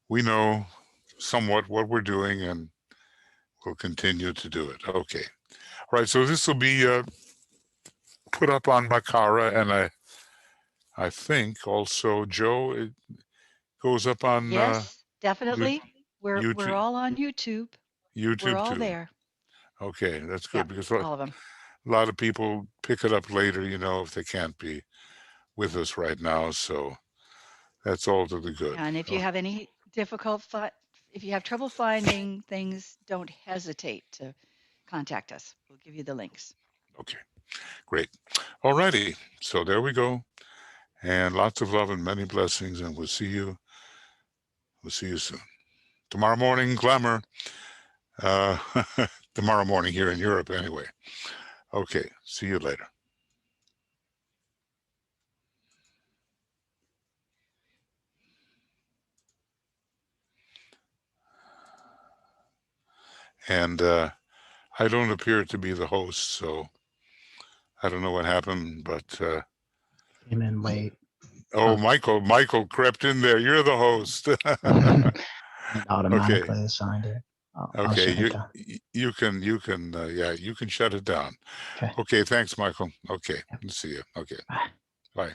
we know somewhat what we're doing, and we'll continue to do it. Okay. All right, so this will be put up on Makara, and I think also, Joe, it goes up on Yes, definitely. We're YouTube, all on YouTube. We're YouTube all too. there. Okay, that's good, Yep, because all of them. a lot of people pick it up later, you know, if they can't be with us right now. So that's all to the good. And if you have any if you have trouble finding things, don't hesitate to contact us. We'll give you the links. Okay, great. All righty. So there we go. And lots of love and many blessings. And we'll see you soon. Tomorrow morning, glamour. Tomorrow morning here in Europe anyway. Okay, see you later. And I don't appear to be the host, so I don't know what happened, but Came in late. oh, Michael crept in there. You're the host. It automatically assigned it. I'll Okay, shut it down. you can yeah, you can shut it down. Okay. Okay, thanks, Michael. Okay, Yep. see you. Okay, Bye. bye.